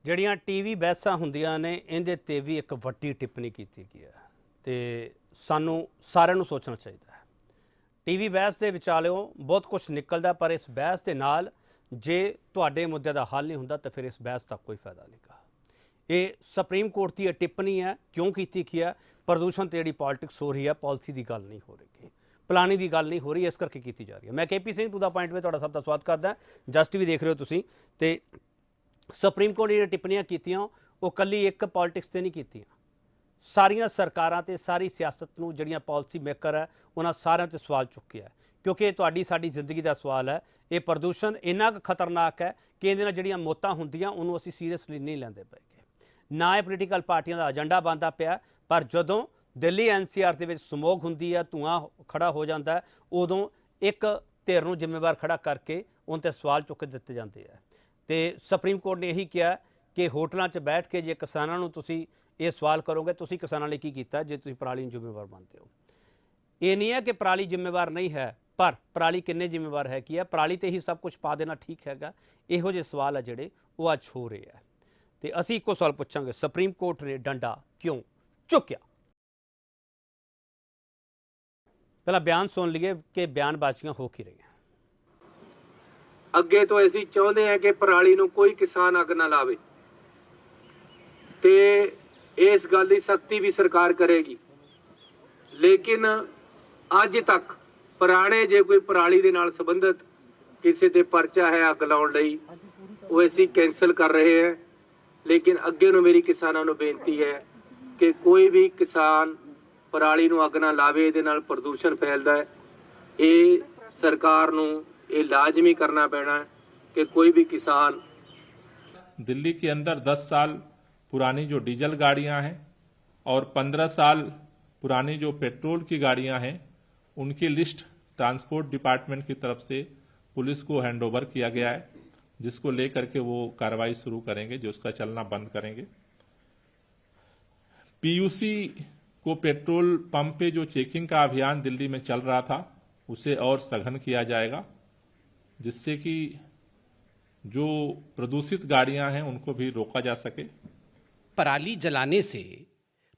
ਜਿਹੜੀਆਂ ਟੀਵੀ ਬਹਿਸਾਂ ਹੁੰਦੀਆਂ ਨੇ ਇਹਦੇ ਤੇ ਵੀ ਇੱਕ ਵੱਡੀ ਟਿੱਪਣੀ ਕੀਤੀ ਗਈ ਹੈ ਤੇ ਸਾਨੂੰ ਸਾਰਿਆਂ ਨੂੰ ਸੋਚਣਾ ਚਾਹੀਦਾ ਹੈ। ਟੀਵੀ ਬਹਿਸ ਦੇ ਵਿਚਾਲਿਓਂ ਬਹੁਤ ਕੁਝ ਨਿਕਲਦਾ, ਪਰ ਇਸ ਬਹਿਸ ਦੇ ਨਾਲ ਜੇ ਤੁਹਾਡੇ ਮੁੱਦੇ ਦਾ ਹੱਲ ਨਹੀਂ ਹੁੰਦਾ ਤਾਂ ਫਿਰ ਇਸ ਬਹਿਸ ਦਾ ਕੋਈ ਫਾਇਦਾ ਨਹੀਂਗਾ। ਇਹ ਸੁਪਰੀਮ ਕੋਰਟ ਦੀ ਟਿੱਪਣੀ ਹੈ, ਕਿਉਂ ਕੀਤੀ ਕੀ ਹੈ? ਪ੍ਰਦੂਸ਼ਣ ਤੇ ਜਿਹੜੀ ਪੋਲਿਟਿਕਸ ਹੋ ਰਹੀ ਹੈ, ਪਾਲਿਸੀ ਦੀ ਗੱਲ ਨਹੀਂ ਹੋ ਰਹੀ, ਪਲਾनिंग ਦੀ ਗੱਲ नहीं हो रही, इस करके की जा रही है। मैं KP Singh to the point में तुहाडा सब का स्वागत करदा। जस्ट टीवी देख रहे हो तुसीं ते सुप्रीम कोर्ट दी टिप्पणियां कीतियां वो कल्ली एक पॉलिटिक्स ते नहीं कीतियां, सारियां सरकारां ते सारी सियासत नूं जिहड़ियां पॉलिसी मेकर है उन्हां सारियां ते सवाल चुक्किया है, क्योंकि तुहाडी साडी जिंदगी दा सवाल है। ये प्रदूषण इन्ना खतरनाक है कि इहदे नाल जिहड़ियां मौतां हुंदियां उहनूं असीं सीरियसली नहीं लैंदे पए। ना ये पोलीटिकल पार्टियां दा एजेंडा बनदा पिया, पर जदों दिल्ली NCR ਦੇ ਵਿੱਚ ਸਮੋਗ ਹੁੰਦੀ ਹੈ, ਧੂਆਂ ਖੜਾ ਹੋ ਜਾਂਦਾ ਹੈ, ਉਦੋਂ ਇੱਕ ਧਿਰ ਨੂੰ ਜ਼ਿੰਮੇਵਾਰ ਖੜਾ ਕਰਕੇ ਉਹਨਾਂ 'ਤੇ ਸਵਾਲ ਚੁੱਕ ਦਿੱਤੇ ਜਾਂਦੇ ਹੈ। ਤੇ ਸੁਪਰੀਮ ਕੋਰਟ ਨੇ ਇਹੀ ਕਿਹਾ ਕਿ ਹੋਟਲਾਂ 'ਚ ਬੈਠ ਕੇ ਜੇ ਕਿਸਾਨਾਂ ਨੂੰ ਤੁਸੀਂ ਇਹ ਸਵਾਲ ਕਰੋਗੇ, ਤੁਸੀਂ ਕਿਸਾਨਾਂ ਲਈ ਕੀ ਕੀਤਾ ਜੇ ਤੁਸੀਂ ਪਰਾਲੀ ਨੂੰ ਜ਼ਿੰਮੇਵਾਰ ਮੰਨਦੇ ਹੋ। ਇਹ ਨਹੀਂ ਹੈ ਕਿ ਪਰਾਲੀ ਜ਼ਿੰਮੇਵਾਰ ਨਹੀਂ ਹੈ, ਪਰ ਪਰਾਲੀ ਕਿੰਨੇ ਜ਼ਿੰਮੇਵਾਰ ਹੈ ਕੀ ਹੈ, ਪਰਾਲੀ 'ਤੇ ਹੀ ਸਭ ਕੁਝ ਪਾ ਦੇਣਾ ਠੀਕ ਹੈਗਾ? ਇਹੋ ਜਿਹੇ ਸਵਾਲ ਆ ਜਿਹੜੇ ਉਹ ਅੱਜ ਹੋ ਰਹੇ ਆ। ਤੇ ਅਸੀਂ ਇੱਕੋ ਸਵਾਲ ਪੁੱਛਾਂਗੇ, ਸੁਪਰੀਮ ਕੋਰਟ ਨੇ ਡੰਡਾ ਕਿਉਂ ਚੁੱਕਿਆ? पहला बयान सुन लीए कि बयानबाजियां हो की रही हैं। ਅੱਗੇ ਤੋਂ ਅਸੀਂ ਚਾਹੁੰਦੇ ਹਾਂ ਕਿ ਪਰਾਲੀ ਨੂੰ ਕੋਈ ਕਿਸਾਨ ਅੱਗ ਨਾ ਲਾਵੇ ਤੇ ਇਸ ਗੱਲ ਦੀ ਸਖਤੀ ਵੀ ਸਰਕਾਰ ਕਰੇਗੀ। ਲੇਕਿਨ ਅੱਜ ਤੱਕ ਪੁਰਾਣੇ ਜੇ ਕੋਈ ਪਰਾਲੀ ਦੇ ਨਾਲ ਸੰਬੰਧਿਤ ਕਿਸੇ ਤੇ ਪਰਚਾ ਹੈ ਅੱਗ ਲਾਉਣ ਲਈ, ਉਹ ਅਸੀਂ ਕੈਂਸਲ ਕਰ ਰਹੇ ਹਾਂ। ਲੇਕਿਨ ਅੱਗੇ ਨੂੰ ਮੇਰੀ ਕਿਸਾਨਾਂ ਨੂੰ ਬੇਨਤੀ ਹੈ ਕਿ ਕੋਈ ਵੀ ਕਿਸਾਨ ਪਰਾਲੀ ਨੂੰ ਅੱਗ ਨਾ ਲਾਵੇ, ਇਹਦੇ ਨਾਲ ਪ੍ਰਦੂਸ਼ਣ ਫੈਲਦਾ ਹੈ। ਇਹ ਸਰਕਾਰ ਨੂੰ ਇਹ ਲਾਜ਼ਮੀ करना पैना है कि कोई भी किसान। दिल्ली के अंदर 10 साल पुरानी जो डीजल गाड़ियां हैं और 15 साल पुरानी जो पेट्रोल की गाड़ियां हैं, उनकी लिस्ट ट्रांसपोर्ट डिपार्टमेंट की तरफ से पुलिस को हैंडओवर किया गया है, जिसको लेकर के वो कार्रवाई शुरू करेंगे, जो उसका चलना बंद करेंगे। PUC को पेट्रोल पंप पे जो चेकिंग का अभियान दिल्ली में चल रहा था, उसे और सघन किया जाएगा, जिससे कि जो प्रदूषित गाड़ियां हैं उनको भी रोका जा सके। पराली जलाने से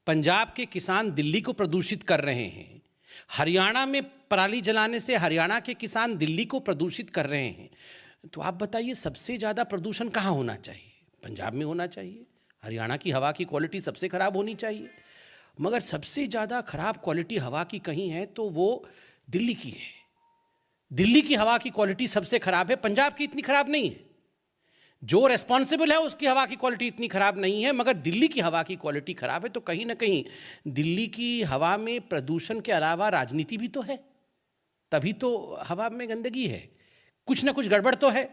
पंजाब के किसान दिल्ली को प्रदूषित कर रहे हैं, हरियाणा में पराली जलाने से हरियाणा के किसान दिल्ली को प्रदूषित कर रहे हैं। तो आप बताइए सबसे ज़्यादा प्रदूषण कहाँ होना चाहिए? पंजाब में होना चाहिए। हरियाणा की हवा की क्वालिटी सबसे ख़राब होनी चाहिए, मगर सबसे ज़्यादा ख़राब क्वालिटी हवा की कहीं है तो वो दिल्ली की है। दिल्ली की हवा की क्वालिटी सबसे ख़राब है, पंजाब की इतनी ख़राब नहीं है। जो रेस्पॉन्सिबल है उसकी हवा की क्वालिटी इतनी ख़राब नहीं है, मगर दिल्ली की हवा की क्वालिटी ख़राब है। तो कहीं ना कहीं दिल्ली की हवा में प्रदूषण के अलावा राजनीति भी तो है, तभी तो हवा में गंदगी है, कुछ ना कुछ गड़बड़ तो है।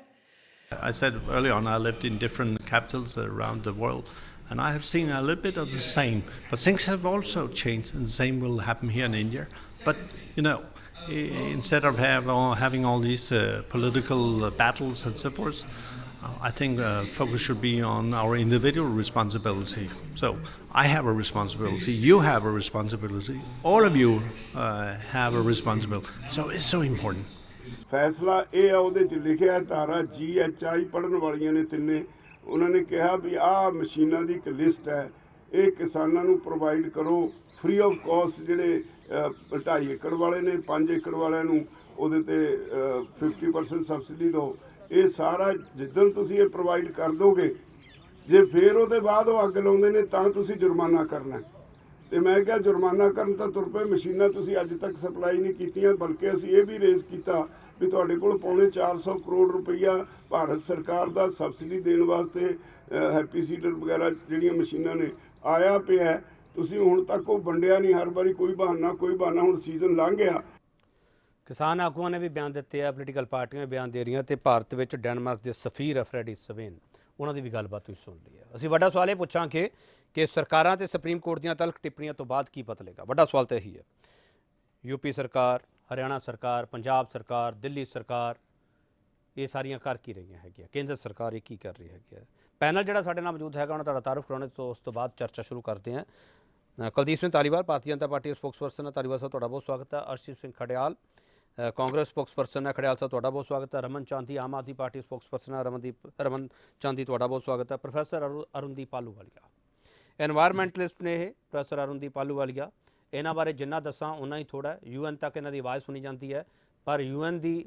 I said early on, I lived in different capitals around the world, and I have seen a little bit of the same. But things have also changed, and the same will happen here in India. But you know, instead of having all these political battles and so forth, I think focus should be on our individual responsibility. So I have a responsibility, you have a responsibility, all of you have a responsibility. So it's so important. फैसला ਇਹ ਆ, ਉਹਦੇ 'ਚ ਲਿਖਿਆ ਧਾਰਾ GHI ਪੜ੍ਹਨ ਵਾਲੀਆਂ ਨੇ ਤਿੰਨੇ। ਉਹਨਾਂ ਨੇ ਕਿਹਾ ਵੀ ਆਹ ਮਸ਼ੀਨਾਂ ਦੀ ਇੱਕ ਲਿਸਟ ਹੈ, ਇਹ ਕਿਸਾਨਾਂ ਨੂੰ ਪ੍ਰੋਵਾਈਡ ਕਰੋ ਫ੍ਰੀ ਆਫ ਕਾਸਟ। ਜਿਹੜੇ 2.5 ਏਕੜ ਵਾਲੇ ਨੇ, 5 ਏਕੜ ਵਾਲਿਆਂ ਨੂੰ ਉਹਦੇ ਤੇ 50% ਸਬਸਿਡੀ ਦਿਓ। ਇਹ ਸਾਰਾ ਜਿੱਦਣ ਤੁਸੀਂ ਇਹ ਪ੍ਰੋਵਾਈਡ ਕਰ ਦੋਗੇ, ਜੇ ਫਿਰ ਉਹਦੇ ਬਾਅਦ ਉਹ ਅੱਗ ਲਾਉਂਦੇ ਨੇ ਤਾਂ ਤੁਸੀਂ ਜੁਰਮਾਨਾ ਕਰਨਾ। ਤੇ ਮੈਂ ਕਿਹਾ ਜੁਰਮਾਨਾ ਕਰਨ ਤਾਂ ਤੁਰ ਪਏ, ਮਸ਼ੀਨਾਂ ਤੁਸੀਂ ਅੱਜ ਤੱਕ ਸਪਲਾਈ ਨਹੀਂ ਕੀਤੀਆਂ। ਬਲਕਿ ਅਸੀਂ ਇਹ ਵੀ ਰੇਜ਼ ਕੀਤਾ ਵੀ ਤੁਹਾਡੇ ਕੋਲ ਪੌਣੇ 400 ਕਰੋੜ ਰੁਪਈਆ ਭਾਰਤ ਸਰਕਾਰ ਦਾ ਸਬਸਿਡੀ ਦੇਣ ਵਾਸਤੇ ਹੈਪੀ ਸੀਡਰ ਵਗੈਰਾ ਜਿਹੜੀਆਂ ਮਸ਼ੀਨਾਂ ਨੇ ਆਇਆ ਪਿਆ, ਤੁਸੀਂ ਹੁਣ ਤੱਕ ਉਹ ਵੰਡਿਆ ਨਹੀਂ। ਹਰ ਵਾਰੀ ਕੋਈ ਬਹਾਨਾ ਕੋਈ ਬਹਾਨਾ, ਹੁਣ ਸੀਜ਼ਨ ਲੰਘ ਗਿਆ। ਕਿਸਾਨ ਆਗੂਆਂ ਨੇ ਵੀ ਬਿਆਨ ਦਿੱਤੇ ਆ, ਪੋਲੀਟੀਕਲ ਪਾਰਟੀਆਂ ਵੀ ਬਿਆਨ ਦੇ ਰਹੀਆਂ, ਤੇ ਭਾਰਤ ਵਿੱਚ ਡੈਨਮਾਰਕ ਦੇ ਸਫੀਰ ਫਰੈਡੀ ਸਵੇਨ ਉਹਨਾਂ ਦੀ ਵੀ ਗੱਲਬਾਤ ਤੁਸੀਂ ਸੁਣ ਲਈ ਹੈ। ਅਸੀਂ ਵੱਡਾ ਸਵਾਲ ਇਹ ਪੁੱਛਾਂਗੇ ਕਿ ਸਰਕਾਰਾਂ ਤੇ ਸੁਪਰੀਮ ਕੋਰਟ ਦੀਆਂ ਤਲਖ ਟਿੱਪਣੀਆਂ ਤੋਂ ਬਾਅਦ ਕੀ ਪਤਾ ਲੱਗਾ? ਵੱਡਾ ਸਵਾਲ ਤਾਂ ਇਹੀ ਹੈ। UP ਸਰਕਾਰ, ਹਰਿਆਣਾ ਸਰਕਾਰ, ਪੰਜਾਬ ਸਰਕਾਰ, ਦਿੱਲੀ ਸਰਕਾਰ, ਇਹ ਸਾਰੀਆਂ ਕਰ ਕੀ ਰਹੀਆਂ ਹੈਗੀਆਂ? ਕੇਂਦਰ ਸਰਕਾਰ ਇਹ ਕੀ ਕਰ ਰਹੀ ਹੈਗੀ ਹੈ? ਪੈਨਲ ਜਿਹੜਾ ਸਾਡੇ ਨਾਲ ਮੌਜੂਦ ਹੈਗਾ, ਉਹਨਾਂ ਦਾ ਤਾਰਫ ਕਰਾਉਣੇ ਤੋਂ ਉਸ ਤੋਂ ਬਾਅਦ ਚਰਚਾ ਸ਼ੁਰੂ ਕਰਦੇ ਹਾਂ। ਕੁਲਦੀਪ ਸਿੰਘ ਧਾਲੀਵਾਲ, ਭਾਰਤੀ ਜਨਤਾ ਪਾਰਟੀ ਦੇ ਸਪੋਕਸਪਰਸਨ। ਧਾਲੀਵਾਲ ਸਾਹਿਬ, ਤੁਹਾਡਾ ਬਹੁਤ ਸਵਾਗਤ ਹੈ। ਅਰਸ਼ਦੀਪ ਸਿੰਘ ਖਡਿਆਲ, ਕਾਂਗਰਸ ਸਪੋਕਸਪਰਸਨ ਹੈ ਖੜਿਆਲ ਸਾਹਿਬ, ਤੁਹਾਡਾ ਬਹੁਤ ਸਵਾਗਤ ਹੈ। ਰਮਨ ਚਾਂਦੀ ਆਮ ਆਦਮੀ ਪਾਰਟੀ ਸਪੋਕਸਪਰਸਨ ਹੈ, ਰਮਨ ਚਾਂਦੀ ਤੁਹਾਡਾ ਬਹੁਤ ਸਵਾਗਤ ਹੈ। ਪ੍ਰੋਫੈਸਰ ਅਰੁਣਦੀਪ ਆਹਲੂਵਾਲੀਆ ਐਨਵਾਇਰਮੈਂਟਲਿਸਟ ਨੇ ਇਹ, ਪ੍ਰੋਫੈਸਰ ਅਰੁਣਦੀਪ ਆਹਲੂਵਾਲੀਆ। ਇਹਨਾਂ ਬਾਰੇ ਜਿੰਨਾ ਦੱਸਾਂ ਉਨਾ ਹੀ ਥੋੜ੍ਹਾ। UN ਤੱਕ ਇਹਨਾਂ ਦੀ ਆਵਾਜ਼ ਸੁਣੀ ਜਾਂਦੀ ਹੈ, ਪਰ UN ਦੀ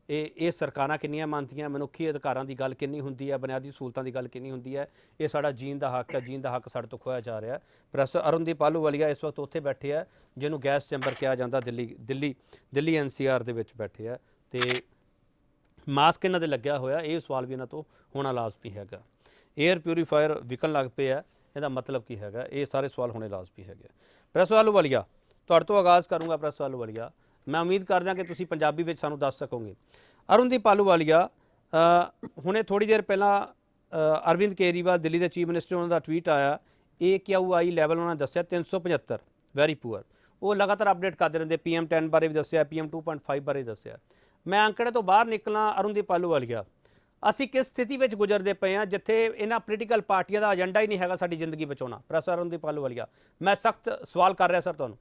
ਇਹ ਸਰਕਾਰਾਂ ਕਿੰਨੀਆਂ ਮੰਨਦੀਆਂ, ਮਨੁੱਖੀ ਅਧਿਕਾਰਾਂ ਦੀ ਗੱਲ ਕਿੰਨੀ ਹੁੰਦੀ ਹੈ, ਬੁਨਿਆਦੀ ਸਹੂਲਤਾਂ ਦੀ ਗੱਲ ਕਿੰਨੀ ਹੁੰਦੀ ਹੈ, ਇਹ ਸਾਡਾ ਜੀਣ ਦਾ ਹੱਕ ਹੈ। ਜੀਣ ਦਾ ਹੱਕ ਸਾਡੇ ਤੋਂ ਖੋਇਆ ਜਾ ਰਿਹਾ। ਪ੍ਰੋਫੈਸਰ ਅਰੁਣਦੀਪ ਆਹਲੂਵਾਲੀਆ ਇਸ ਵਕਤ ਉੱਥੇ ਬੈਠੇ ਆ ਜਿਹਨੂੰ ਗੈਸ ਚੈਂਬਰ ਕਿਹਾ ਜਾਂਦਾ, ਦਿੱਲੀ NCR ਦੇ ਵਿੱਚ ਬੈਠੇ ਆ, ਤੇ ਮਾਸਕ ਇਹਨਾਂ ਦੇ ਲੱਗਿਆ ਹੋਇਆ। ਇਹ ਸਵਾਲ ਵੀ ਇਹਨਾਂ ਤੋਂ ਹੋਣਾ ਲਾਜ਼ਮੀ ਹੈਗਾ। ਏਅਰ ਪਿਊਰੀਫਾਇਰ ਵਿਕਣ ਲੱਗ ਪਏ ਆ, ਇਹਦਾ ਮਤਲਬ ਕੀ ਹੈਗਾ? ਇਹ ਸਾਰੇ ਸਵਾਲ ਹੋਣੇ ਲਾਜ਼ਮੀ ਹੈਗੇ। ਪ੍ਰੋਫੈਸਰ ਆਹਲੂਵਾਲੀਆ, ਤੁਹਾਡੇ ਤੋਂ ਆਗਾਜ਼ ਕਰੂੰਗਾ। ਪ੍ਰੋਫੈਸਰ ਆਹਲੂਵਾਲੀਆ, ਮੈਂ ਉਮੀਦ ਕਰਦਾ ਕਿ ਤੁਸੀਂ ਪੰਜਾਬੀ ਵਿੱਚ ਸਾਨੂੰ ਦੱਸ ਸਕੋਗੇ। ਅਰੁਣਦੀਪ ਆਹਲੂਵਾਲੀਆ, ਹੁਣੇ ਥੋੜ੍ਹੀ ਦੇਰ ਪਹਿਲਾਂ ਅਰਵਿੰਦ ਕੇਜਰੀਵਾਲ ਦਿੱਲੀ ਦੇ ਚੀਫ ਮਿਨਿਸਟਰ, ਉਹਨਾਂ ਦਾ ਟਵੀਟ ਆਇਆ, AQI ਲੈਵਲ ਉਹਨਾਂ ਨੇ ਦੱਸਿਆ 375, ਵੈਰੀ ਪੂਅਰ। ਉਹ ਲਗਾਤਾਰ ਅਪਡੇਟ ਕਰਦੇ ਰਹਿੰਦੇ। PM10 ਬਾਰੇ ਵੀ ਦੱਸਿਆ, PM2.5 ਬਾਰੇ ਦੱਸਿਆ। ਮੈਂ ਅੰਕੜੇ ਤੋਂ ਬਾਹਰ ਨਿਕਲਾਂ। ਅਰੁਣਦੀਪ ਆਹਲੂਵਾਲੀਆ, ਅਸੀਂ ਕਿਸ ਸਥਿਤੀ ਵਿੱਚ ਗੁਜ਼ਰਦੇ ਪਏ ਹਾਂ ਜਿੱਥੇ ਇਹਨਾਂ ਪੋਲੀਟੀਕਲ ਪਾਰਟੀਆਂ ਦਾ ਏਜੰਡਾ ਹੀ ਨਹੀਂ ਹੈਗਾ ਸਾਡੀ ਜ਼ਿੰਦਗੀ ਬਚਾਉਣਾ? ਪ੍ਰੋਫੈਸਰ ਅਰੁਣਦੀਪ ਆਹਲੂਵਾਲੀਆ, ਮੈਂ ਸਖਤ ਸਵਾਲ ਕਰ ਰਿਹਾ ਸਰ ਤੁਹਾਨੂੰ।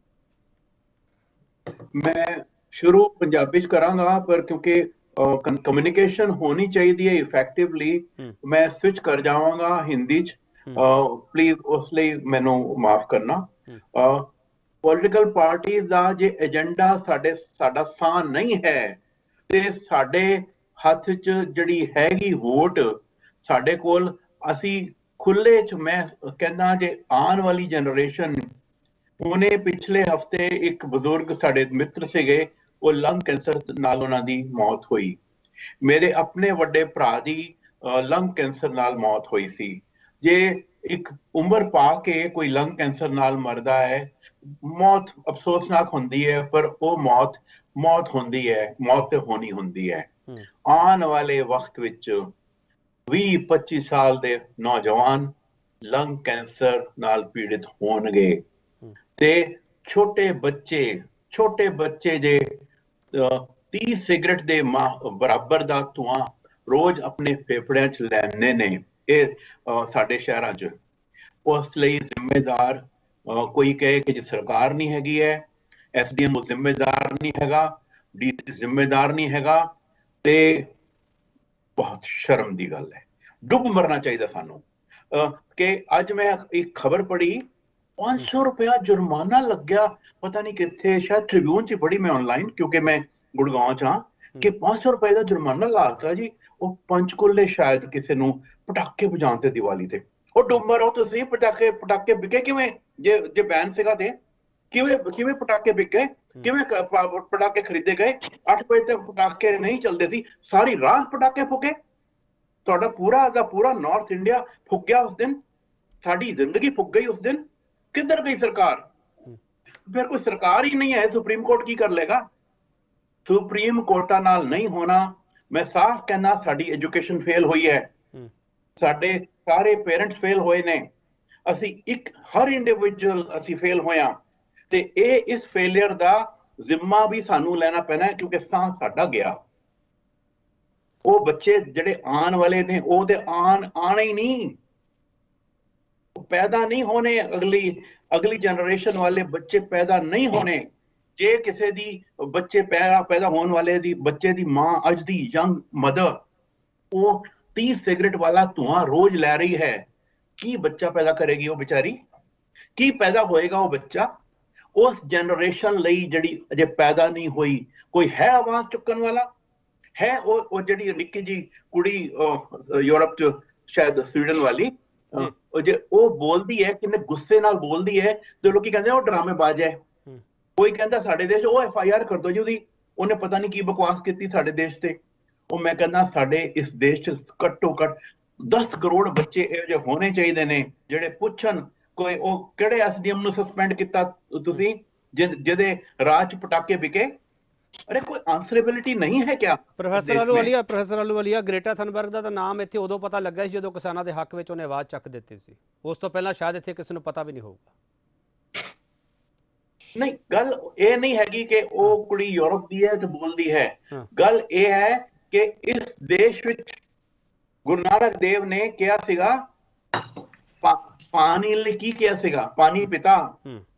ਮੈਂ ਸ਼ੁਰੂ ਪੰਜਾਬੀ ਚ ਕਰਾਂਗਾ, ਪਰ ਕਿਉਂਕਿ ਕਮਿਊਨੀਕੇਸ਼ਨ ਹੋਣੀ ਚਾਹੀਦੀ ਹੈ ਇਫੈਕਟਿਵਲੀ, ਮੈਂ ਸਵਿਚ ਕਰ ਜਾਵਾਂਗਾ ਹਿੰਦੀ ਚ। ਪਲੀਜ਼ ਉਸ ਲਈ ਮੈਨੂੰ ਮਾਫ ਕਰਨਾ। ਪੋਲੀਟੀਕਲ ਪਾਰਟੀਆਂ ਦਾ ਜੇ ਏਜੰਡਾ ਸਾਡਾ ਸਾਹ ਨਹੀਂ ਹੈ, ਤੇ ਸਾਡੇ ਹੱਥ ਚ ਜਿਹੜੀ ਹੈਗੀ ਵੋਟ ਸਾਡੇ ਕੋਲ, ਅਸੀਂ ਖੁੱਲੇ ਚ, ਮੈਂ ਕਹਿੰਦਾ ਜੇ ਆਉਣ ਵਾਲੀ ਜਨਰੇਸ਼ਨ, ਉਹਨੇ ਪਿਛਲੇ ਹਫਤੇ ਇੱਕ ਬਜ਼ੁਰਗ ਸਾਡੇ ਮਿੱਤਰ ਸੀਗੇ, ਉਹ ਲੰਗ ਕੈਂਸਰ ਨਾਲ ਉਹਨਾਂ ਦੀ ਮੌਤ ਹੋਈ। ਮੇਰੇ ਆਪਣੇ ਵੱਡੇ ਭਰਾ ਦੀ ਲੰਗ ਕੈਂਸਰ ਨਾਲ ਮੌਤ ਹੋਈ ਸੀ। ਜੇ ਇੱਕ ਉਮਰ ਪਾ ਕੇ ਕੋਈ ਲੰਗ ਕੈਂਸਰ ਨਾਲ ਮਰਦਾ ਹੈ, ਮੌਤ ਅਫਸੋਸਨਾਕ ਹੁੰਦੀ ਹੈ, ਪਰ ਉਹ ਮੌਤ ਹੁੰਦੀ ਹੈ, ਮੌਤ ਤੇ ਹੋਣੀ ਹੁੰਦੀ ਹੈ। ਆਉਣ ਵਾਲੇ ਵਕਤ ਵਿੱਚ 20-25 ਸਾਲ ਦੇ ਨੌਜਵਾਨ ਲੰਗ ਕੈਂਸਰ ਨਾਲ ਪੀੜਿਤ ਹੋਣਗੇ, ਤੇ ਛੋਟੇ ਬੱਚੇ ਜੇ 30 ਸਿਗਰਟ ਦੇ ਬਰਾਬਰ ਦਾ ਧੂਆਂ ਰੋਜ਼ ਆਪਣੇ ਫੇਫੜਿਆਂ ਚ ਲੈਂਦੇ ਨੇ, ਇਹ ਸਾਡੇ ਸ਼ਹਿਰਾਂ ਚ। ਉਸ ਲਈ ਜ਼ਿੰਮੇਦਾਰ ਕੋਈ ਕਹੇ ਕਿ ਜੇ ਸਰਕਾਰ ਨਹੀਂ ਹੈਗੀ ਹੈ, SDM ਜ਼ਿੰਮੇਦਾਰ ਨਹੀਂ ਹੈਗਾ, DC ਜ਼ਿੰਮੇਦਾਰ ਨਹੀਂ ਹੈਗਾ, ਤੇ ਬਹੁਤ ਸ਼ਰਮ ਦੀ ਗੱਲ ਹੈ। ਡੁੱਬ ਮਰਨਾ ਚਾਹੀਦਾ ਸਾਨੂੰ। ਕਿ ਅੱਜ ਮੈਂ ਇੱਕ ਖਬਰ ਪੜ੍ਹੀ, 500 ਰੁਪਇਆ ਜੁਰਮਾਨਾ ਲੱਗਿਆ, ਪਤਾ ਨਹੀਂ ਕਿੱਥੇ, ਸ਼ਾਇਦ ਟ੍ਰਿਬਿਊਨ ਚ ਪੜ੍ਹੀ ਮੈਂ ਆਨਲਾਈਨ, ਕਿਉਂਕਿ ਮੈਂ ਗੁੜਗਾਉਂ ਚ ਹਾਂ, ਕਿ 500 ਰੁਪਏ ਦਾ ਜੁਰਮਾਨਾ ਲਾਤਾ ਜੀ। ਉਹ ਪੰਚਕੂਲੇ ਸ਼ਾਇਦ ਕਿਸੇ ਨੂੰ ਪਟਾਕੇ ਵਜਾਉਣ ਤੇ ਦੀਵਾਲੀ ਤੇ। ਉਹ ਡੁੱਬ ਮਰੋ ਤੁਸੀਂ। ਪਟਾਕੇ ਵਿਕੇ ਕਿਵੇਂ? ਜੇ ਬੈਨ ਸੀਗਾ ਤੇ ਕਿਵੇਂ ਪਟਾਕੇ ਵਿਕੇ? ਕਿਵੇਂ ਪਟਾਕੇ ਖਰੀਦੇ ਗਏ? 8 ਵਜੇ ਤੱਕ ਪਟਾਕੇ ਨਹੀਂ ਚੱਲਦੇ ਸੀ, ਸਾਰੀ ਰਾਤ ਪਟਾਕੇ ਫੁਕੇ। ਤੁਹਾਡਾ ਪੂਰਾ ਨਾਰਥ ਇੰਡੀਆ ਫੁੱਕ ਗਿਆ ਉਸ ਦਿਨ, ਸਾਡੀ ਜ਼ਿੰਦਗੀ ਫੁੱਕ ਗਈ ਉਸ ਦਿਨ। ਕਿੱਧਰ ਗਈ ਸਰਕਾਰ? ਫਿਰ ਕੋਈ ਸਰਕਾਰ ਹੀ ਨਹੀਂ ਹੈ, ਸੁਪਰੀਮ ਕੋਰਟ ਕੀ ਕਰ ਲੇਗਾ? ਸੁਪਰੀਮ ਕੋਰਟਾਂ ਨਾਲ ਨਹੀਂ ਹੋਣਾ। ਮੈਂ ਸਾਫ਼ ਕਹਿਣਾ, ਸਾਡੀ ਐਜੂਕੇਸ਼ਨ ਫੇਲ ਹੋਈ ਹੈ, ਸਾਡੇ ਸਾਰੇ ਪੇਰੈਂਟਸ ਫੇਲ ਹੋਏ ਨੇ, ਅਸੀਂ ਹਰ ਇੰਡੀਵਿਜੂਅਲ ਅਸੀਂ ਫੇਲ ਹੋਇਆ, ਤੇ ਇਸ ਫੇਲਿਅਰ ਦਾ ਜ਼ਿੰਮਾ ਵੀ ਸਾਨੂੰ ਲੈਣਾ ਪੈਣਾ, ਕਿਉਂਕਿ ਸਾਹ ਸਾਡਾ ਗਿਆ। ਉਹ ਬੱਚੇ ਜਿਹੜੇ ਆਉਣ ਵਾਲੇ ਨੇ, ਉਹ ਤੇ ਆਉਣਾ ਹੀ ਨਹੀਂ, ਪੈਦਾ ਨਹੀਂ ਹੋਣੇ। ਅਗਲੀ ਜਨਰੇਸ਼ਨ ਵਾਲੇ ਬੱਚੇ ਪੈਦਾ ਨਹੀਂ ਹੋਣੇ। ਜੇ ਕਿਸੇ ਦੀ ਬੱਚੇ ਪੈਦਾ ਹੋਣ ਵਾਲੇ ਦੀ ਬੱਚੇ ਦੀ ਮਾਂ, ਅੱਜ ਦੀ ਯੰਗ ਮਦਰ, ਉਹ 30 ਸਿਗਰਟ ਵਾਲਾ ਧੂਆਂ ਰੋਜ਼ ਲੈ ਰਹੀ ਹੈ, ਕੀ ਬੱਚਾ ਪੈਦਾ ਕਰੇਗੀ ਉਹ ਵਿਚਾਰੀ? ਕੀ ਪੈਦਾ ਹੋਏਗਾ ਉਹ ਬੱਚਾ? ਉਸ ਜਨਰੇਸ਼ਨ ਲਈ ਜਿਹੜੀ ਅਜੇ ਪੈਦਾ ਨਹੀਂ ਹੋਈ, ਕੋਈ ਹੈ ਆਵਾਜ਼ ਚੁੱਕਣ ਵਾਲਾ? ਹੈ ਉਹ ਜਿਹੜੀ ਨਿੱਕੀ ਜੀ ਕੁੜੀ ਯੂਰਪ ਚ, ਸ਼ਾਇਦ ਸਵੀਡਨ ਵਾਲੀ, ਜੇ ਉਹ ਬੋਲਦੀ ਹੈ, ਕਿੰਨੇ ਗੁੱਸੇ ਨਾਲ ਬੋਲਦੀ ਹੈ, ਤੇ ਲੋਕੀ ਕਹਿੰਦੇ ਉਹ ਡਰਾਮੇਬਾਜ਼ ਹੈ। ਕੋਈ ਕਹਿੰਦਾ ਸਾਡੇ ਦੇਸ਼, ਉਹ FIR ਕਰ ਦੋ ਜੀ ਉਹਨੇ ਪਤਾ ਨਹੀਂ ਕੀ ਬਕਵਾਸ ਕੀਤੀ ਸਾਡੇ ਦੇਸ਼ ਤੇ। ਉਹ ਮੈਂ ਕਹਿੰਦਾ ਸਾਡੇ ਇਸ ਦੇਸ਼ ਚ ਘੱਟੋ ਘੱਟ 10 ਕਰੋੜ ਬੱਚੇ ਇਹੋ ਜਿਹੇ ਹੋਣੇ ਚਾਹੀਦੇ ਨੇ, ਜਿਹੜੇ ਪੁੱਛਣ ਕੋਈ ਉਹ ਕਿਹੜੇ SDM ਨੂੰ ਸਸਪੈਂਡ ਕੀਤਾ ਤੁਸੀਂ, ਜਿਹਦੇ ਰਾਜ ਪਟਾਕੇ ਵਿਕੇ? ਅਰੇ ਕੋਈ ਆਨਸਰੇਬਿਲਿਟੀ ਨਹੀਂ ਹੈ ਕਿਆ? ਪ੍ਰੋਫੈਸਰ ਆਹਲੂਵਾਲੀਆ, ਗ੍ਰੇਟਾ ਥਨਬਰਗ ਦਾ ਤਾਂ ਨਾਮ ਇੱਥੇ ਉਦੋਂ ਪਤਾ ਲੱਗਾ ਸੀ ਜਦੋਂ ਕਿਸਾਨਾਂ ਦੇ ਹੱਕ ਵਿੱਚ ਉਹਨੇ ਆਵਾਜ਼ ਚੱਕ ਦਿੱਤੀ ਸੀ। ਉਸ ਤੋਂ ਪਹਿਲਾਂ ਸ਼ਾਇਦ ਇੱਥੇ ਕਿਸੇ ਨੂੰ ਪਤਾ ਵੀ ਨਹੀਂ ਹੋਊਗਾ। ਨਹੀਂ, ਗੱਲ ਇਹ ਨਹੀਂ ਹੈਗੀ ਕਿ ਉਹ ਕੁੜੀ ਯੂਰਪ ਦੀ ਹੈ ਤੇ ਬੋਲਦੀ ਹੈ। ਗੱਲ ਇਹ ਹੈ ਕਿ ਇਸ ਦੇਸ਼ ਵਿੱਚ ਗੁਰੂ ਨਾਨਕ ਦੇਵ ਨੇ ਕਿਹਾ ਸੀਗਾ, ਪਾਣੀ ਲਈ ਕੀ ਕਿਹਾ ਸੀਗਾ? ਪਾਣੀ ਪਿਤਾ,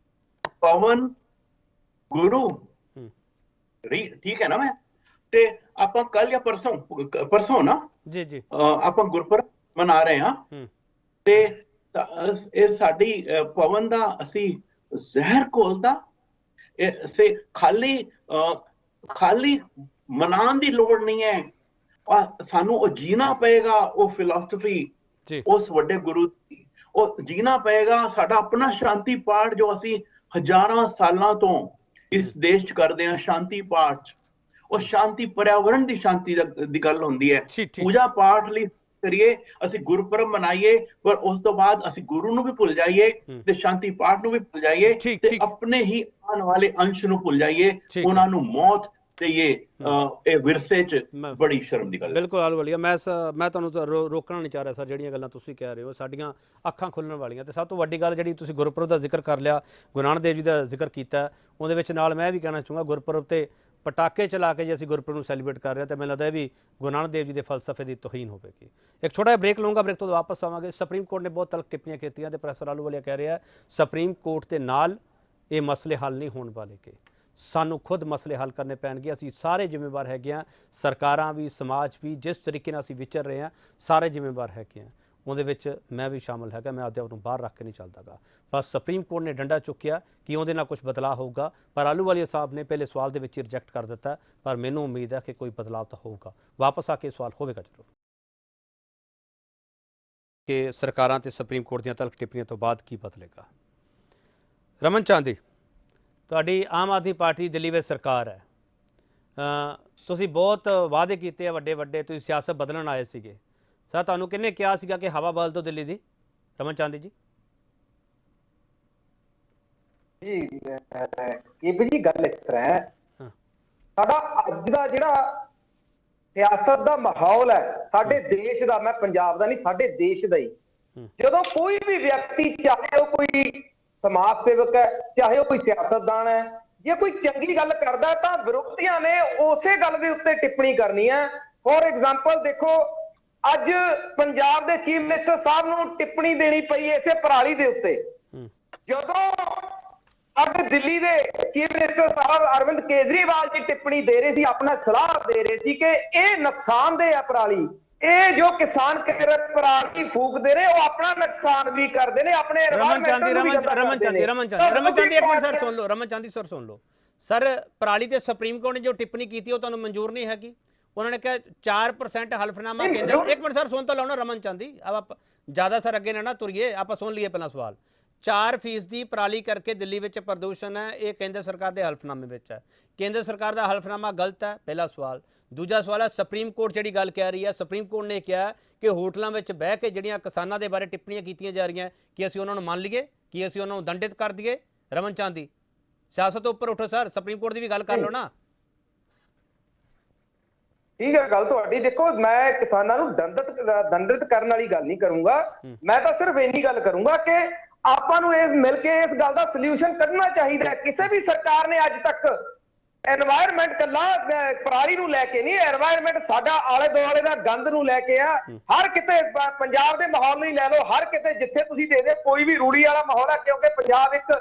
ਪਵਨ ਗੁਰੂ, ਠੀਕ ਹੈ ਨਾ ਮੈਂ, ਤੇ ਆਪਾਂ ਕੱਲ ਜਾਂ ਪਰਸੋਂ ਨਾ ਜੀ ਜੀ ਆਪਾਂ ਗੁਰਪੁਰਬ ਮਨਾ ਰਹੇ ਹਾਂ, ਤੇ ਇਹ ਸਾਡੀ ਪਵਨ ਦਾ ਅਸੀਂ ਜ਼ਹਿਰ ਘੋਲਦਾ, ਸੇ ਖਾਲੀ ਮਨਾਉਣ ਦੀ ਲੋੜ ਨਹੀਂ ਹੈ, ਸਾਨੂੰ ਉਹ ਜੀਣਾ ਪਏਗਾ, ਉਹ ਫਿਲਾਸਫੀ ਉਸ ਵੱਡੇ ਗੁਰੂ ਦੀ ਉਹ ਜੀਣਾ ਪਏਗਾ। ਸਾਡਾ ਆਪਣਾ ਸ਼ਾਂਤੀ ਪਾਠ ਜੋ ਅਸੀਂ ਹਜ਼ਾਰਾਂ ਸਾਲਾਂ ਤੋਂ ਇਸ ਦੇਸ਼ 'ਚ ਕਰਦੇ ਹਾਂ, ਸ਼ਾਂਤੀ ਪਾਠ, ਉਹ ਸ਼ਾਂਤੀ ਪਰਿਆਵਰਣ ਦੀ ਸ਼ਾਂਤੀ ਦੀ ਗੱਲ ਹੁੰਦੀ ਹੈ। ਪੂਜਾ ਪਾਠ ਲਈ ਕਰੀਏ, ਅਸੀਂ ਗੁਰਪੁਰਬ ਮਨਾਈਏ, ਪਰ ਉਸ ਤੋਂ ਬਾਅਦ ਅਸੀਂ ਗੁਰੂ ਨੂੰ ਵੀ ਭੁੱਲ ਜਾਈਏ ਤੇ ਸ਼ਾਂਤੀ ਪਾਠ ਨੂੰ ਵੀ ਭੁੱਲ ਜਾਈਏ ਤੇ ਆਪਣੇ ਹੀ ਆਉਣ ਵਾਲੇ ਅੰਸ਼ ਨੂੰ ਭੁੱਲ ਜਾਈਏ, ਉਹਨਾਂ ਨੂੰ ਮੌਤ ਦੇਈਏ। ਇਹ ਵਿਰਸੇ 'ਚ ਬੜੀ ਸ਼ਰਮ ਦੀ ਗੱਲ ਹੈ। ਬਿਲਕੁਲ ਆਲੂਵਾਲੀਆ, ਮੈਂ ਤੁਹਾਨੂੰ ਰੋਕਣਾ ਨਹੀਂ ਚਾਹ ਰਿਹਾ ਸਰ, ਜਿਹੜੀਆਂ ਗੱਲਾਂ ਤੁਸੀਂ ਕਹਿ ਰਹੇ ਹੋ ਸਾਡੀਆਂ ਅੱਖਾਂ ਖੁੱਲਣ ਵਾਲੀਆਂ। ਤੇ ਸਭ ਤੋਂ ਵੱਡੀ ਗੱਲ ਜਿਹੜੀ ਤੁਸੀਂ ਗੁਰਪੁਰਬ ਦਾ ਜ਼ਿਕਰ ਕਰ ਲਿਆ, ਗੁਰੂ ਨਾਨਕ ਦੇਵ ਜੀ ਦਾ ਜ਼ਿਕਰ ਕੀਤਾ, ਉਹਦੇ ਵਿੱਚ ਨਾਲ ਮੈਂ ਵੀ ਕਹਿਣਾ ਚਾਹੂੰਗਾ ਗੁਰਪੁਰਬ ਤੇ ਪਟਾਕੇ ਚਲਾ ਕੇ ਜੇ ਅਸੀਂ ਗੁਰਪੁਰਬ ਨੂੰ ਸੈਲੀਬ੍ਰੇਟ ਕਰ ਰਹੇ ਹਾਂ ਤਾਂ ਮੈਨੂੰ ਲੱਗਦਾ ਇਹ ਵੀ ਗੁਰੂ ਨਾਨਕ ਦੇਵ ਜੀ ਦੇ ਫਲਸਫੇ ਦੀ ਤੋਹੀਨ ਹੋਵੇਗੀ। ਇੱਕ ਛੋਟਾ ਜਿਹਾ ਬ੍ਰੇਕ ਲਵਾਂਗਾ, ਬ੍ਰੇਕ ਤੋਂ ਵਾਪਸ ਆਵਾਂਗੇ। ਸੁਪਰੀਮ ਕੋਰਟ ਨੇ ਬਹੁਤ ਤਲਖ ਟਿੱਪਣੀਆਂ ਕੀਤੀਆਂ ਤੇ ਪ੍ਰੋਫੈਸਰ ਆਲੂਵਾਲੀਆ ਕਹਿ ਰਿਹਾ ਸੁਪਰੀਮ ਕੋਰਟ ਦੇ ਨਾਲ ਇਹ ਮਸਲੇ ਹੱਲ ਨਹੀਂ ਹੋਣ ਵਾਲੇ, ਕਿ ਸਾਨੂੰ ਖੁਦ ਮਸਲੇ ਹੱਲ ਕਰਨੇ ਪੈਣਗੇ। ਅਸੀਂ ਸਾਰੇ ਜ਼ਿੰਮੇਵਾਰ ਹੈਗੇ ਹਾਂ, ਸਰਕਾਰਾਂ ਵੀ, ਸਮਾਜ ਵੀ, ਜਿਸ ਤਰੀਕੇ ਨਾਲ ਅਸੀਂ ਵਿਚਰ ਰਹੇ ਹਾਂ ਸਾਰੇ ਜ਼ਿੰਮੇਵਾਰ ਹੈਗੇ ਹਾਂ। ਉਹਦੇ ਵਿੱਚ ਮੈਂ ਵੀ ਸ਼ਾਮਲ ਹੈਗਾ, ਮੈਂ ਆਪਦੇ ਆਪ ਨੂੰ ਬਾਹਰ ਰੱਖ ਕੇ ਨਹੀਂ ਚੱਲਦਾਗਾ। ਬਸ ਸੁਪਰੀਮ ਕੋਰਟ ਨੇ ਡੰਡਾ ਚੁੱਕਿਆ ਕਿ ਉਹਦੇ ਨਾਲ ਕੁਝ ਬਦਲਾਅ ਹੋਊਗਾ, ਪਰ ਆਲੂਵਾਲੀਆ ਸਾਹਿਬ ਨੇ ਪਹਿਲੇ ਸਵਾਲ ਦੇ ਵਿੱਚ ਹੀ ਰਿਜੈਕਟ ਕਰ ਦਿੱਤਾ, ਪਰ ਮੈਨੂੰ ਉਮੀਦ ਹੈ ਕਿ ਕੋਈ ਬਦਲਾਅ ਤਾਂ ਹੋਊਗਾ। ਵਾਪਸ ਆ ਕੇ ਸਵਾਲ ਹੋਵੇਗਾ ਜ਼ਰੂਰ ਕਿ ਸਰਕਾਰਾਂ ਤੇ ਸੁਪਰੀਮ ਕੋਰਟ ਦੀਆਂ ਤਲਖ ਟਿੱਪਣੀਆਂ ਤੋਂ ਬਾਅਦ ਕੀ ਬਦਲੇਗਾ। ਰਮਨ ਚਾਂਦੀ, ਤੁਹਾਡੀ ਆਮ ਆਦਮੀ ਪਾਰਟੀ ਦਿੱਲੀ ਵਿੱਚ ਸਰਕਾਰ ਹੈ, ਤੁਸੀਂ ਬਹੁਤ ਵਾਅਦੇ ਕੀਤੇ ਆ ਵੱਡੇ ਵੱਡੇ, ਤੁਸੀਂ ਸਿਆਸਤ ਬਦਲਣ ਆਏ ਸੀਗੇ ਸਰ, ਤੁਹਾਨੂੰ ਕਿਹਨੇ ਕਿਹਾ ਸੀਗਾ ਕਿ ਹਵਾ ਬਦਲ ਦਿਓ ਦਿੱਲੀ ਦੀ? ਰਮਨ ਚਾਂਦੀ ਜੀ। ਜੀ ਜੀ ਗੱਲ ਇਸ ਤਰ੍ਹਾਂ ਹੈ, ਸਾਡਾ ਅੱਜ ਦਾ ਜਿਹੜਾ ਸਿਆਸਤ ਦਾ ਮਾਹੌਲ ਹੈ ਸਾਡੇ ਦੇਸ਼ ਦਾ, ਮੈਂ ਪੰਜਾਬ ਦਾ ਨਹੀਂ ਸਾਡੇ ਦੇਸ਼ ਦਾ ਹੀ, ਜਦੋਂ ਕੋਈ ਵੀ ਵਿਅਕਤੀ, ਚਾਹੇ ਉਹ ਕੋਈ ਸਮਾਜ ਸੇਵਕ ਹੈ, ਚਾਹੇ ਉਹ ਕੋਈ ਸਿਆਸਤਦਾਨ ਹੈ, ਜੇ ਕੋਈ ਚੰਗੀ ਗੱਲ ਕਰਦਾ ਤਾਂ ਵਿਰੋਧੀਆਂ ਨੇ ਉਸੇ ਗੱਲ ਦੇ ਉੱਤੇ ਟਿੱਪਣੀ ਕਰਨੀ ਹੈ। ਫੋਰ ਐਗਜ਼ਾਮਪਲ ਦੇਖੋ, ਅੱਜ ਪੰਜਾਬ ਦੇ ਚੀਫ ਮਿਨਿਸਟਰ ਸਾਹਿਬ ਨੂੰ ਟਿੱਪਣੀ ਦੇਣੀ ਪਈ ਇਸੇ ਪਰਾਲੀ ਦੇ ਉੱਤੇ, ਜਦੋਂ ਅੱਜ ਦਿੱਲੀ ਦੇ ਚੀਫ ਮਿਨਿਸਟਰ ਸਾਹਿਬ ਅਰਵਿੰਦ ਕੇਜਰੀਵਾਲ ਜੀ ਟਿੱਪਣੀ ਦੇ ਰਹੇ ਸੀ, ਆਪਣਾ ਸਲਾਹ ਦੇ ਰਹੇ ਸੀ ਕਿ ਇਹ ਨੁਕਸਾਨਦੇਹ ਹੈ ਪਰਾਲੀ, ਇਹ ਜੋ ਕਿਸਾਨ ਪਰਾਲੀ ਫੂਕਦੇ ਨੇ ਉਹ ਆਪਣਾ ਨੁਕਸਾਨ ਵੀ ਕਰਦੇ ਨੇ, ਆਪਣੇ ਰਮਨ ਚਾਂਦੀ ਇੱਕ ਮਿੰਟ ਸਰ ਸੁਣ ਲਓ, ਰਮਨ ਚਾਂਦੀ ਸਰ ਸੁਣ ਲਓ ਸਰ, ਪਰਾਲੀ ਤੇ ਸੁਪਰੀਮ ਕੋਰਟ ਨੇ ਜੋ ਟਿੱਪਣੀ ਕੀਤੀ ਉਹ ਤੁਹਾਨੂੰ ਮਨਜ਼ੂਰ ਨਹੀਂ ਹੈਗੀ? ਉਹਨਾਂ ਨੇ ਕਿਹਾ 4% ਹਲਫਨਾਮਾ ਕੇਂਦਰ, ਇੱਕ ਮਿੰਟ ਸਰ ਸੁਣ ਤਾਂ ਲਓ ਨਾ ਰਮਨ ਚਾਂਦੀ, अब ज़्यादा सर अगे ना तुरिए, आप सुन लिए पहला सवाल। 4% पराली करके दिल्ली में प्रदूषण है, ये केंद्र सरकार के हल्फनामे में है, केंद्र सरकार का हल्फनामा गलत है, पहला सवाल। दूजा सवाल है सुप्रीम कोर्ट जी गल कह रही है, सुप्रीम कोर्ट ने कहा कि होटलों में बह के जिहड़ियां किसानों के बारे टिप्पणियां कीतियां जा रही हैं कि असीं उन्हां नूं मान लीए, कि असीं उन्हां नूं दंडित कर दईए। रमन चांदी, सियासत तो उपर उठो सर, सुप्रीम कोर्ट की भी गल कर लो ना। ठीक है, गल तुहाडी, देखो मैं किसानों नूं दंडित करने वाली गल नहीं करूंगा, मैं तो सिर्फ इन्नी गल करूंगा कि आपां नूं इस मिल के इस गल दा सल्यूशन कढना चाहिए। किसी भी सरकार ने अज तक एनवायरमेंट कला पराली नूं लैके नहीं, एनवायरमेंट साडा आले दुआले दा गंद नूं लैके आ, हर किते पंजाब दे माहौल नूं लै लो, हर किते जिथे तुसीं देखदे कोई भी रूढ़ी वाला माहौल है, क्योंकि पंजाब एक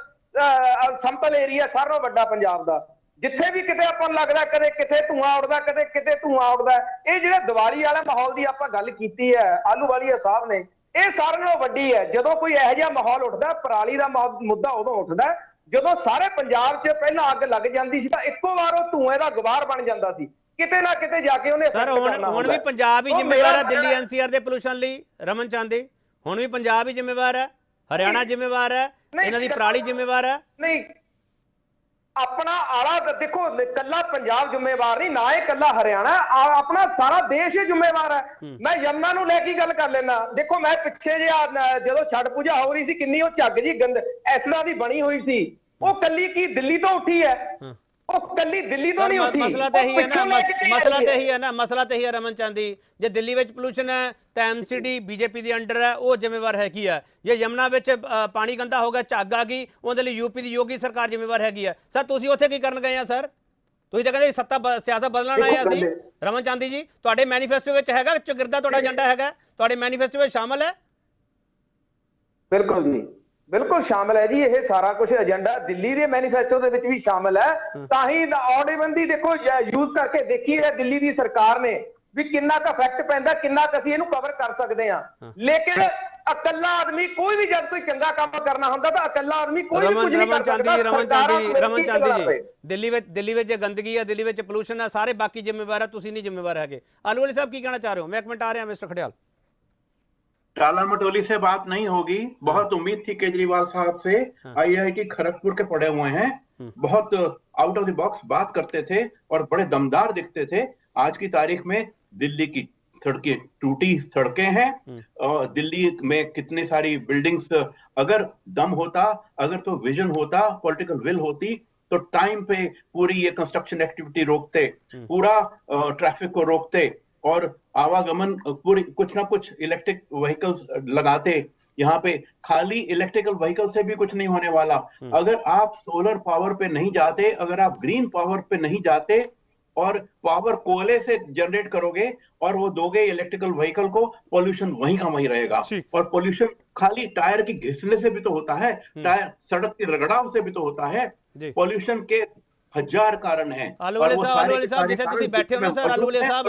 समतल एरिया सारे नालों वड्डा पंजाब दा, जिथे भी किते आपां लगदा कदे किते धुआं उड़दा, कदे किते धुआं उड़दा। ये जिहड़े दिवाली वाले माहौल दी आपां गल कीती है आलूवालिया साहब ने, ये सारे नालों वड्डी है। जदों कोई इहो जिहा माहौल उठदा, पराली दा मुद्दा उदों उठदा जदों सारे पंजाब 'च पहिलां अग लग जांदी सी, तां इक्को वार ਉਹ ਧੂਏ ਦਾ ਗਵਾਰ ਬਣ ਜਾਂਦਾ ਸੀ, ਕਿਤੇ ਨਾ ਕਿਤੇ ਜਾ ਕੇ ਉਹਨੇ ਸਰ ਹੁਣ ਵੀ ਪੰਜਾਬ ਹੀ ਜ਼ਿੰਮੇਵਾਰ ਹੈ ਦਿੱਲੀ ਐਨਸੀਆਰ ਦੇ ਪੋਲੂਸ਼ਨ ਲਈ। ਰਮਨ ਚਾਂਦੀ, ਹੁਣ ਵੀ ਪੰਜਾਬ ਹੀ ਜ਼ਿੰਮੇਵਾਰ ਹੈ, ਹਰਿਆਣਾ ਜ਼ਿੰਮੇਵਾਰ ਹੈ, ਇਹਨਾਂ ਦੀ ਪਰਾਲੀ ਜ਼ਿੰਮੇਵਾਰ ਹੈ? ਨਹੀਂ, अपना आला देखो, कला पंजाब जिम्मेवार नहीं, ना ही कला हरियाणा, अपना सारा देश ही जिम्मेवार है। मैं यमुना नूं लैके गल कर लेना, देखो मैं पिछे जो छठ पूजा हो रही सी, किन्नी वो झग जी गंद ऐसला दी बनी हुई सी, वो कली की दिल्ली तो उठी है, वो कली दिल्ली तो नहीं उठी। मसला तो यही है ना, मसला तो यही है ना, मसला तो यही है रमन चांदी, जे दिल्ली में पोल्यूशन है तो एमसीडी बीजेपी के अंडर है, वो जिम्मेवार हैगी है। जे यमुना में पानी गंदा हो गया, झग आ गई, उहदे लई यूपी की योगी सरकार जिम्मेवार हैगी है। सर तुसीं उत्थे की करन गए आ सर? तुसीं तां कहंदे सत्ता सियासत बदलण आए असीं। रमन चांदी जी, तुहाडे मैनीफेस्टो विच हैगा चौगिरदा, तुहाडा एजेंडा हैगा, तुहाडे मैनीफेस्टो विच शामिल है? बिल्कुल जी, ਬਿਲਕੁਲ ਸ਼ਾਮਲ ਹੈ ਜੀ, ਇਹ ਸਾਰਾ ਕੁਝ ਏਜੰਡਾ ਦਿੱਲੀ ਦੇ ਮੈਨੀਫੈਸਟੋ ਦੇ ਵਿੱਚ ਵੀ ਸ਼ਾਮਲ ਹੈ। ਤਾਂ ਹੀ ਔਰਡਿਨੈਂਸ ਦੇਖੋ ਯੂਜ਼ ਕਰਕੇ ਦੇਖੀ ਹੈ ਦਿੱਲੀ ਦੀ ਸਰਕਾਰ ਨੇ ਵੀ ਕਿੰਨਾ ਕੁ ਇਫੈਕਟ ਪੈਂਦਾ, ਕਿੰਨਾ ਕੁ ਅਸੀਂ ਇਹਨੂੰ ਕਵਰ ਕਰ ਸਕਦੇ ਹਾਂ। ਲੇਕਿਨ ਇਕੱਲਾ ਆਦਮੀ ਕੋਈ ਵੀ ਜਦ ਕੋਈ ਚੰਗਾ ਕੰਮ ਕਰਨਾ ਹੁੰਦਾ ਤਾਂ ਇਕੱਲਾ ਆਦਮੀ ਕੋਈ ਵੀ ਕੁਝ ਨਹੀਂ ਕਰ ਸਕਦਾ। ਰਮਨ ਚਾਂਦੀ ਜੀ, ਦਿੱਲੀ ਵਿੱਚ ਗੰਦਗੀ ਹੈ, ਦਿੱਲੀ ਵਿੱਚ ਪੋਲੂਸ਼ਨ ਹੈ, ਸਾਰੇ ਬਾਕੀ ਜ਼ਿੰਮੇਵਾਰ ਹੈ, ਤੁਸੀਂ ਨਹੀਂ ਜ਼ਿੰਮੇਵਾਰ ਹੈਗੇ। ਆਲੂਵਾਲੇ ਸਾਹਿਬ ਕੀ ਕਹਿਣਾ ਚਾਹ ਰਹੇ ਹੋ? मैं एक मिनट आ रहा मिस्टर खडियाल। टाला मटोली से बात नहीं होगी, बहुत उम्मीद थी केजरीवाल साहब से। आईआईटी खड़गपुर के पढ़े हुए हैं, बहुत आउट ऑफ द बॉक्स बात करते थे और बड़े दमदार दिखते थे। आज की तारीख में दिल्ली की सड़कें, टूटी सड़कें हैं, दिल्ली में कितनी सारी बिल्डिंग्स, अगर दम होता, अगर तो विजन होता, पॉलिटिकल विल होती, तो टाइम पे पूरी ये कंस्ट्रक्शन एक्टिविटी रोकते, पूरा ट्रैफिक को रोकते और आवागमन पूरी कुछ ना कुछ इलेक्ट्रिक व्हीकल्स लगाते। यहाँ पे खाली इलेक्ट्रिकल व्हीकल से भी कुछ नहीं होने वाला। अगर आप सोलर पावर पे नहीं जाते, अगर आप ग्रीन पावर पे नहीं जाते और पावर कोयले से जनरेट करोगे और वो दोगे इलेक्ट्रिकल व्हीकल को, पोल्यूशन वहीं का वहीं रहेगा। और पोल्यूशन खाली टायर की घिसने से भी तो होता है, टायर सड़क के रगड़ाव से भी तो होता है। पोल्यूशन के हजार कारण है। ਆਲੂਵਾਲੇ ਸਾਹਿਬ ਜਿੱਥੇ ਤੁਸੀਂ ਬੈਠੇ ਹੋ ਨਾ ਸਰ, ਆਲੂਵਾਲੇ ਸਾਹਿਬ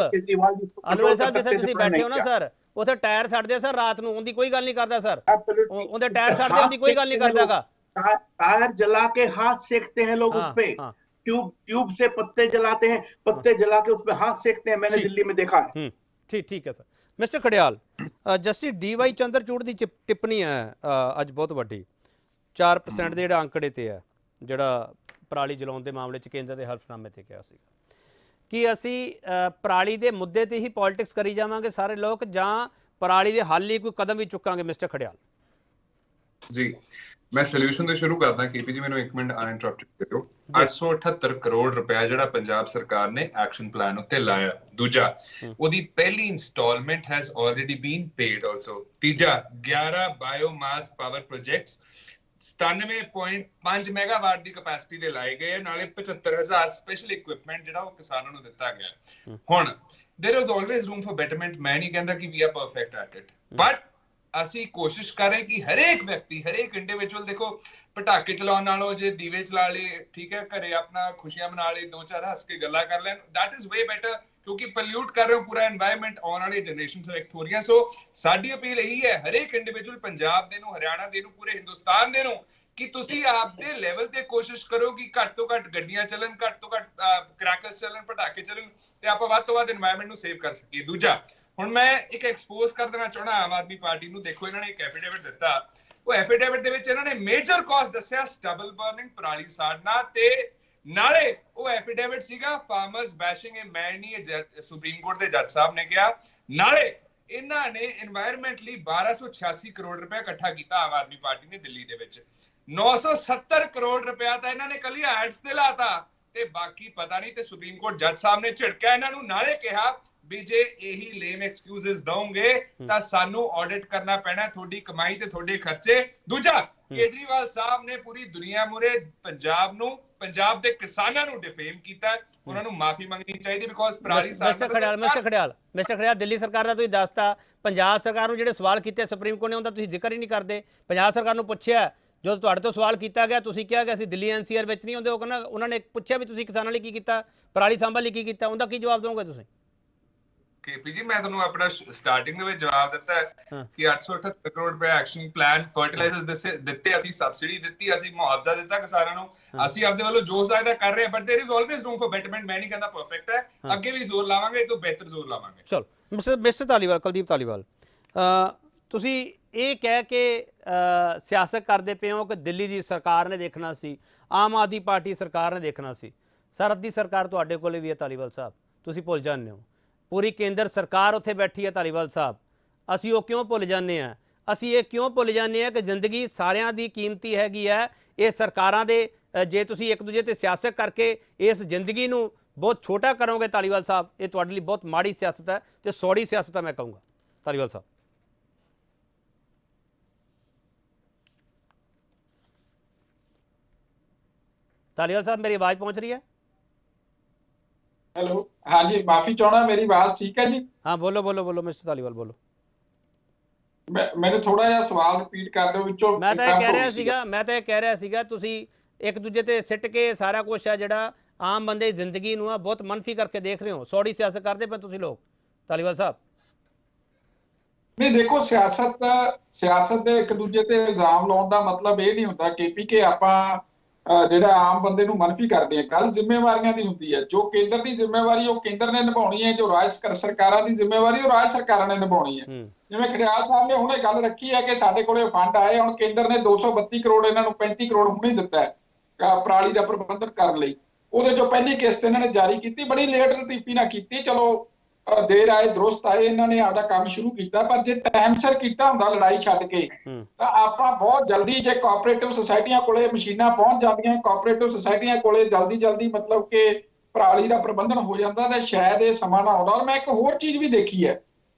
ਜਿੱਥੇ ਤੁਸੀਂ ਬੈਠੇ ਹੋ ਨਾ ਸਰ, ਉੱਥੇ ਟਾਇਰ ਛੱਡਦੇ ਆ ਸਰ ਰਾਤ ਨੂੰ, ਉਹਦੀ ਕੋਈ ਗੱਲ ਨਹੀਂ ਕਰਦਾ ਸਰ, ਉਹਦੇ ਟਾਇਰ ਛੱਡਦੇ ਉਹਦੀ ਕੋਈ ਗੱਲ ਨਹੀਂ ਕਰਦਾਗਾ। टायर जला के हाथ सेकते हैं लोग, उस पे ट्यूब से पत्ते जलाते हैं, पत्ते जला के उस पे हाथ सेकते हैं, मैंने दिल्ली में देखा है। ठीक है sir. Mister Khadiyal, justice DY Chandrachud ਦੀ ਟਿੱਪਣੀ ਹੈ ਅੱਜ ਬਹੁਤ ਵੱਡੀ, 4% ਦੇ ਜਿਹੜਾ ਅੰਕੜੇ ਤੇ ਹੈ, ਜਿਹੜਾ ਪਰਾਲੀ ਜਲਾਉਣ ਦੇ ਮਾਮਲੇ 'ਚ ਕੇਂਦਰ ਦੇ ਹਲਫਨਾਮੇ ਤੇ ਕਿਹਾ ਸੀਗਾ ਕਿ ਅਸੀਂ ਪਰਾਲੀ ਦੇ ਮੁੱਦੇ ਤੇ ਹੀ ਪੋਲਿਟਿਕਸ ਕਰੀ ਜਾਵਾਂਗੇ ਸਾਰੇ ਲੋਕ, ਜਾਂ ਪਰਾਲੀ ਦੇ ਹੱਲ ਲਈ ਕੋਈ ਕਦਮ ਵੀ ਚੁੱਕਾਂਗੇ? ਮਿਸਟਰ ਖੜਿਆਲ ਜੀ, ਮੈਂ ਸੋਲੂਸ਼ਨ ਤੋਂ ਸ਼ੁਰੂ ਕਰਦਾ। KP ਜੀ ਮੈਨੂੰ 1 ਮਿੰਟ ਅਨਇੰਟਰਪਟ ਕਰਿਓ। 878 ਕਰੋੜ ਰੁਪਏ ਜਿਹੜਾ ਪੰਜਾਬ ਸਰਕਾਰ ਨੇ ਐਕਸ਼ਨ ਪਲਾਨ ਉੱਤੇ ਲਾਇਆ। ਦੂਜਾ, ਉਹਦੀ ਪਹਿਲੀ instalment has already been paid also. ਤੀਜਾ, 11 ਬਾਇਓਮਾਸ ਪਾਵਰ ਪ੍ਰੋਜੈਕਟਸ 97.5 ਮੈਗਾਵਾਟ ਦੀ ਕਪੈਸਿਟੀ ਦੇ ਲਾਏ ਗਏ, ਨਾਲੇ 75,000 ਸਪੈਸ਼ਲ ਇਕਵਿਪਮੈਂਟ ਜਿਹੜਾ ਉਹ ਕਿਸਾਨਾਂ ਨੂੰ ਦਿੱਤਾ ਗਿਆ। ਹੁਣ there is always room for betterment। ਮੈਂ ਨਹੀਂ ਕਹਿੰਦਾ ਕਿ we are perfect at it, but ਅਸੀਂ ਕੋਸ਼ਿਸ਼ ਕਰ ਰਹੇ ਕਿ ਹਰੇਕ ਵਿਅਕਤੀ, ਹਰੇਕ ਇੰਡੀਵਿਜੂਅਲ, ਦੇਖੋ ਪਟਾਕੇ ਚਲਾਉਣ ਨਾਲੋਂ ਜੇ ਦੀਵੇ ਚਲਾ ਲਏ, ਠੀਕ ਹੈ, ਘਰੇ ਆਪਣਾ ਖੁਸ਼ੀਆਂ ਮਨਾ ਲਈ, 2-4 ਹੱਸ ਕੇ ਗੱਲਾਂ ਕਰ ਲੈਣ, that is way better, ਕਿਉਂਕਿ ਪੋਲਿਊਟ ਕਰ ਰਹੇ ਹੋ ਪੂਰਾ এনवायरमेंट, ਆਉਣ ਵਾਲੀ ਜਨਰੇਸ਼ਨ ਸਿਲੈਕਟ ਹੋ ਰਹੀਆਂ। ਸੋ ਸਾਡੀ ਅਪੀਲ ਇਹੀ ਹੈ ਹਰੇਕ ਇੰਡੀਵਿਜੂਅਲ, ਪੰਜਾਬ ਦੇ ਨੂੰ, ਹਰਿਆਣਾ ਦੇ ਨੂੰ, ਪੂਰੇ ਹਿੰਦੁਸਤਾਨ ਦੇ ਨੂੰ, ਕਿ ਤੁਸੀਂ ਆਪਦੇ ਲੈਵਲ ਤੇ ਕੋਸ਼ਿਸ਼ ਕਰੋ ਕਿ ਘੱਟ ਤੋਂ ਘੱਟ ਗੱਡੀਆਂ ਚੱਲਣ, ਘੱਟ ਤੋਂ ਘੱਟ ਕ੍ਰੈਕਰਸ ਚੱਲਣ, ਪਟਾਕੇ ਚੱਲਣ, ਤੇ ਆਪਾਂ ਵੱਧ ਤੋਂ ਵੱਧ এনवायरमेंट ਨੂੰ ਸੇਵ ਕਰ ਸਕੀਏ। ਦੂਜਾ, ਹੁਣ ਮੈਂ ਇੱਕ ਐਕਸਪੋਜ਼ ਕਰ ਦੇਣਾ ਚਾਹਣਾ ਆਮ ਆਦਮੀ ਪਾਰਟੀ ਨੂੰ। ਦੇਖੋ, ਇਹਨਾਂ ਨੇ ਇੱਕ ਐਫੀਡੇਵਿਟ ਦਿੱਤਾ, ਉਹ ਐਫੀਡੇਵਿਟ ਦੇ ਵਿੱਚ ਇਹਨਾਂ ਨੇ ਮੇਜਰ ਕਾਜ਼ ਦੱਸਿਆ ਸਟਬਲ ਬਰਨਿੰਗ, ਪਰਾਲੀ ਸਾੜਨਾ, ਤੇ ਨਾਲੇ ਉਹ ਐਫੀਡੇਵਿਟ ਸੀਗਾ ਫਾਰਮਰਸ ਬੈਸ਼ਿੰਗ। ਇਹ ਮੈਂ ਨਹੀਂ, ਇਹ ਸੁਪਰੀਮ ਕੋਰਟ ਦੇ ਜੱਜ ਸਾਹਿਬ ਨੇ ਕਿਹਾ। ਨਾਲੇ ਇਹਨਾਂ ਨੇ এনवायरमेंट ਲਈ 1286 ਕਰੋੜ ਰੁਪਏ ਇਕੱਠਾ ਕੀਤਾ ਆਮ ਆਦਮੀ ਪਾਰਟੀ ਨੇ ਦਿੱਲੀ ਦੇ ਵਿੱਚ। 970 ਕਰੋੜ ਰੁਪਇਆ ਤਾਂ ਇਹਨਾਂ ਨੇ ਕੱਲੀ ਐਡਸ ਤੇ ਲਾਤਾ, ਤੇ ਬਾਕੀ ਪਤਾ ਨਹੀਂ। ਤੇ ਸੁਪਰੀਮ ਕੋਰਟ ਜੱਜ ਸਾਹਿਬ ਨੇ ਝਿੜਕਿਆ ਇਹਨਾਂ ਨੂੰ, ਨਾਲੇ ਕਿਹਾ ਵੀ ਜੇ ਇਹੀ ਲੇਮ ਐਕਸਕਿਊਜ਼ਸ ਦਓਗੇ ਤਾਂ ਸਾਨੂੰ ਆਡਿਟ ਕਰਨਾ ਪੈਣਾ ਤੁਹਾਡੀ ਕਮਾਈ ਤੇ ਤੁਹਾਡੇ ਖਰਚੇ। ਦੂਜਾ, ਕੇਜਰੀਵਾਲ ਸਾਹਿਬ ਨੇ ਪੂਰੀ ਦੁਨੀਆ ਮੂਰੇ ਪੰਜਾਬ ਨੂੰ, ਪੰਜਾਬ ਦੇ ਕਿਸਾਨਾਂ ਨੂੰ ਡਿਫੇਮ ਕੀਤਾ, ਉਹਨਾਂ ਨੂੰ ਮਾਫੀ ਮੰਗਣੀ ਚਾਹੀਦੀ, ਬਿਕੋਜ਼ ਪਰਾਲੀ ਮਿਸਟਰ ਖੜਿਆਲ, ਦਿੱਲੀ ਸਰਕਾਰ ਦਾ ਤੁਸੀਂ ਦੱਸਤਾ, ਪੰਜਾਬ ਸਰਕਾਰ ਨੂੰ ਜਿਹੜੇ ਸਵਾਲ ਕੀਤੇ ਸੁਪਰੀਮ ਕੋਰਟ ਨੇ ਉਹਦਾ ਤੁਸੀਂ ਜ਼ਿਕਰ ਹੀ ਨਹੀਂ ਕਰਦੇ। ਪੰਜਾਬ ਸਰਕਾਰ ਨੂੰ ਪੁੱਛਿਆ, ਜਦੋਂ ਤੁਹਾਡੇ ਤੋਂ ਸਵਾਲ ਕੀਤਾ ਗਿਆ ਤੁਸੀਂ ਕਿਹਾ ਕਿ ਅਸੀਂ ਦਿੱਲੀ NCR ਵਿੱਚ ਨਹੀਂ ਹੁੰਦੇ, ਉਹ ਕਹਿੰਦਾ, ਉਹਨਾਂ ਨੇ ਪੁੱਛਿਆ ਵੀ ਤੁਸੀਂ ਕਿਸਾਨਾਂ ਲਈ ਕੀ ਕੀਤਾ, ਪਰਾਲੀ ਸਾਂਭਣ ਲਈ ਕੀ ਕੀਤਾ, ਉਹਦਾ ਕੀ ਜਵਾਬ ਦਿਓਗੇ ਤੁਸੀਂ? KP ਜੀ, ਮੈਂ ਤੁਹਾਨੂੰ ਆਪਣਾ ਸਟਾਰਟਿੰਗ ਦੇ ਵਿੱਚ ਜਵਾਬ ਦਿੱਤਾ ਹੈ ਕਿ 878 ਕਰੋੜ ਰੁਪਏ ਐਕਸ਼ਨ ਪਲਾਨ, ਫਰਟੀਲਾਈਜ਼ਰਸ ਦਿੱਤੇ, ਅਸੀਂ ਸਬਸਿਡੀ ਦਿੱਤੀ, ਅਸੀਂ ਮੁਆਵਜ਼ਾ ਦਿੱਤਾ ਕਿਸਾਨਾਂ ਨੂੰ, ਅਸੀਂ ਆਪਦੇ ਵੱਲੋਂ ਜੋ ਸਹਾਇਤਾ ਕਰ ਰਹੇ ਹਾਂ, but there is always room for betterment. ਮੈਂ ਨਹੀਂ ਕਹਿੰਦਾ ਪਰਫੈਕਟ ਹੈ, ਅੱਗੇ ਵੀ ਜ਼ੋਰ ਲਾਵਾਂਗੇ, ਤੋਂ ਬਿਹਤਰ ਜ਼ੋਰ ਲਾਵਾਂਗੇ। ਚਲੋ ਮਿਸਟਰ ਧਾਲੀਵਾਲ, ਕੁਲਦੀਪ ਧਾਲੀਵਾਲ, ਤੁਸੀਂ ਇਹ ਕਹਿ ਕੇ ਸਿਆਸਤ ਕਰਦੇ ਪਏ ਹੋ ਕਿ ਦਿੱਲੀ ਦੀ ਸਰਕਾਰ ਨੇ ਦੇਖਣਾ ਸੀ, ਆਮ ਆਦਮੀ ਪਾਰਟੀ ਸਰਕਾਰ ਨੇ ਦੇਖਣਾ ਸੀ। ਸਰਹੱਦ ਦੀ ਸਰਕਾਰ ਤੁਹਾਡੇ ਕੋਲੇ ਵੀ ਹੈ ਧਾਲੀਵਾਲ ਸਾਹਿਬ, ਤੁਸੀਂ ਭੁੱਲ ਜਾਂਦੇ ਹੋ। ਪੂਰੀ ਕੇਂਦਰ ਸਰਕਾਰ ਉੱਥੇ ਬੈਠੀ ਹੈ ਧਾਲੀਵਾਲ ਸਾਹਿਬ, ਅਸੀਂ ਉਹ ਕਿਉਂ ਭੁੱਲ ਜਾਂਦੇ ਹਾਂ? ਅਸੀਂ ਇਹ ਕਿਉਂ ਭੁੱਲ ਜਾਂਦੇ ਹਾਂ ਕਿ ਜ਼ਿੰਦਗੀ ਸਾਰਿਆਂ ਦੀ ਕੀਮਤੀ ਹੈਗੀ ਹੈ। ਇਹ ਸਰਕਾਰਾਂ ਦੇ, ਜੇ ਤੁਸੀਂ ਇੱਕ ਦੂਜੇ ਤੇ ਸਿਆਸਤ ਕਰਕੇ ਇਸ ਜ਼ਿੰਦਗੀ ਨੂੰ ਬਹੁਤ ਛੋਟਾ ਕਰੋਗੇ ਧਾਲੀਵਾਲ ਸਾਹਿਬ, ਇਹ ਤੁਹਾਡੇ ਲਈ ਬਹੁਤ ਮਾੜੀ ਸਿਆਸਤ ਹੈ ਤੇ ਸੌੜੀ ਸਿਆਸਤ ਹੈ, ਮੈਂ ਕਹੂੰਗਾ। ਧਾਲੀਵਾਲ ਸਾਹਿਬ, ਧਾਲੀਵਾਲ ਸਾਹਿਬ, ਮੇਰੀ ਆਵਾਜ਼ ਪਹੁੰਚ ਰਹੀ ਹੈ? हेलो, हाँ जी, माफी चाहना, मेरी आवाज ठीक है जी? हाँ, बोलो बोलो बोलो मिस्टर धालीवाल, बोलो। ਮੈਨੂੰ ਥੋੜਾ ਜਿਹਾ ਸਵਾਲ ਰਿਪੀਟ ਕਰ ਦਿਓ ਵਿੱਚੋਂ। ਮੈਂ ਤਾਂ ਇਹ ਕਹਿ ਰਿਹਾ ਸੀਗਾ ਤੁਸੀਂ ਇੱਕ ਦੂਜੇ ਤੇ ਸਿੱਟ ਕੇ ਸਾਰਾ ਕੁਝ ਹੈ ਜਿਹੜਾ ਆਮ ਬੰਦੇ ਦੀ ਜ਼ਿੰਦਗੀ ਨੂੰ ਆ ਬਹੁਤ ਮਨਫੀ ਕਰਕੇ ਦੇਖ ਰਹੇ ਹੋ, ਸੌੜੀ ਸਿਆਸਤ ਕਰਦੇ ਪਏ ਤੁਸੀਂ ਲੋਕ। ਧਾਲੀਵਾਲ ਸਾਹਿਬ ਨਹੀਂ ਦੇਖੋ, ਸਿਆਸਤ ਦੇ ਇੱਕ ਦੂਜੇ ਤੇ ਇਲਜ਼ਾਮ ਲਾਉਣ ਦਾ ਮਤਲਬ ਇਹ ਨਹੀਂ ਹੁੰਦਾ ਕਿ ਆਪਾਂ ਜਿਹੜਾ ਆਮ ਬੰਦੇ ਨੂੰ ਮਨਫੀ ਕਰਦੇ ਆ। ਗੱਲ ਜ਼ਿੰਮੇਵਾਰੀਆਂ ਦੀ ਹੁੰਦੀ ਹੈ। ਜੋ ਕੇਂਦਰ ਦੀ ਜ਼ਿੰਮੇਵਾਰੀ ਉਹ ਕੇਂਦਰ ਨੇ ਨਿਭਾਉਣੀ ਹੈ, ਜੋ ਰਾਜ ਸਰਕਾਰਾਂ ਦੀ ਜ਼ਿੰਮੇਵਾਰੀ ਉਹ ਰਾਜ ਸਰਕਾਰਾਂ ਨੇ ਨਿਭਾਉਣੀ ਹੈ। ਜਿਵੇਂ ਖੜਿਆਲ ਸਾਹਿਬ ਨੇ ਹੁਣੇ ਗੱਲ ਰੱਖੀ ਹੈ ਕਿ ਸਾਡੇ ਕੋਲੇ ਫੰਡ ਆਏ, ਹੁਣ ਕੇਂਦਰ ਨੇ 232 ਕਰੋੜ ਇਹਨਾਂ ਨੂੰ 35 ਕਰੋੜ ਹੁਣੇ ਦਿੱਤਾ ਹੈ ਪਰਾਲੀ ਦਾ ਪ੍ਰਬੰਧਨ ਕਰਨ ਲਈ। ਉਹਦੇ ਚੋਂ ਪਹਿਲੀ ਕਿਸ਼ਤ ਇਹਨਾਂ ਨੇ ਜਾਰੀ ਕੀਤੀ, ਬੜੀ ਲੇਟ ਲਤੀਫੀ ਨਾਲ ਕੀਤੀ, ਚਲੋ ਦੇਰ ਆਏ ਦਰੁਸਤ ਆਏ, ਇਹਨਾਂ ਨੇ ਆਪਦਾ ਕੰਮ ਸ਼ੁਰੂ ਕੀਤਾ। ਪਰ ਜੇ ਟਾਈਮ ਸਿਰ ਕੀਤਾ ਹੁੰਦਾ ਲੜਾਈ ਛੱਡ ਕੇ ਤਾਂ ਆਪਾਂ ਬਹੁਤ ਜਲਦੀ, ਜੇ ਕੋਆਪਰੇਟਿਵ ਸੁਸਾਇਟੀਆਂ ਕੋਲੇ ਮਸ਼ੀਨਾਂ ਪਹੁੰਚ ਜਾਂਦੀਆਂ, ਕੋਆਪਰੇਟਿਵ ਸੁਸਾਇਟੀਆਂ ਕੋਲੇ ਜਲਦੀ ਮਤਲਬ ਕਿ ਪਰਾਲੀ ਦਾ ਪ੍ਰਬੰਧਨ ਹੋ ਜਾਂਦਾ ਤਾਂ ਸ਼ਾਇਦ ਇਹ ਸਮਾਂ ਨਾ ਆਉਂਦਾ। ਔਰ ਮੈਂ ਇੱਕ ਹੋਰ ਚੀਜ਼ ਵੀ ਦੇਖੀ ਹੈ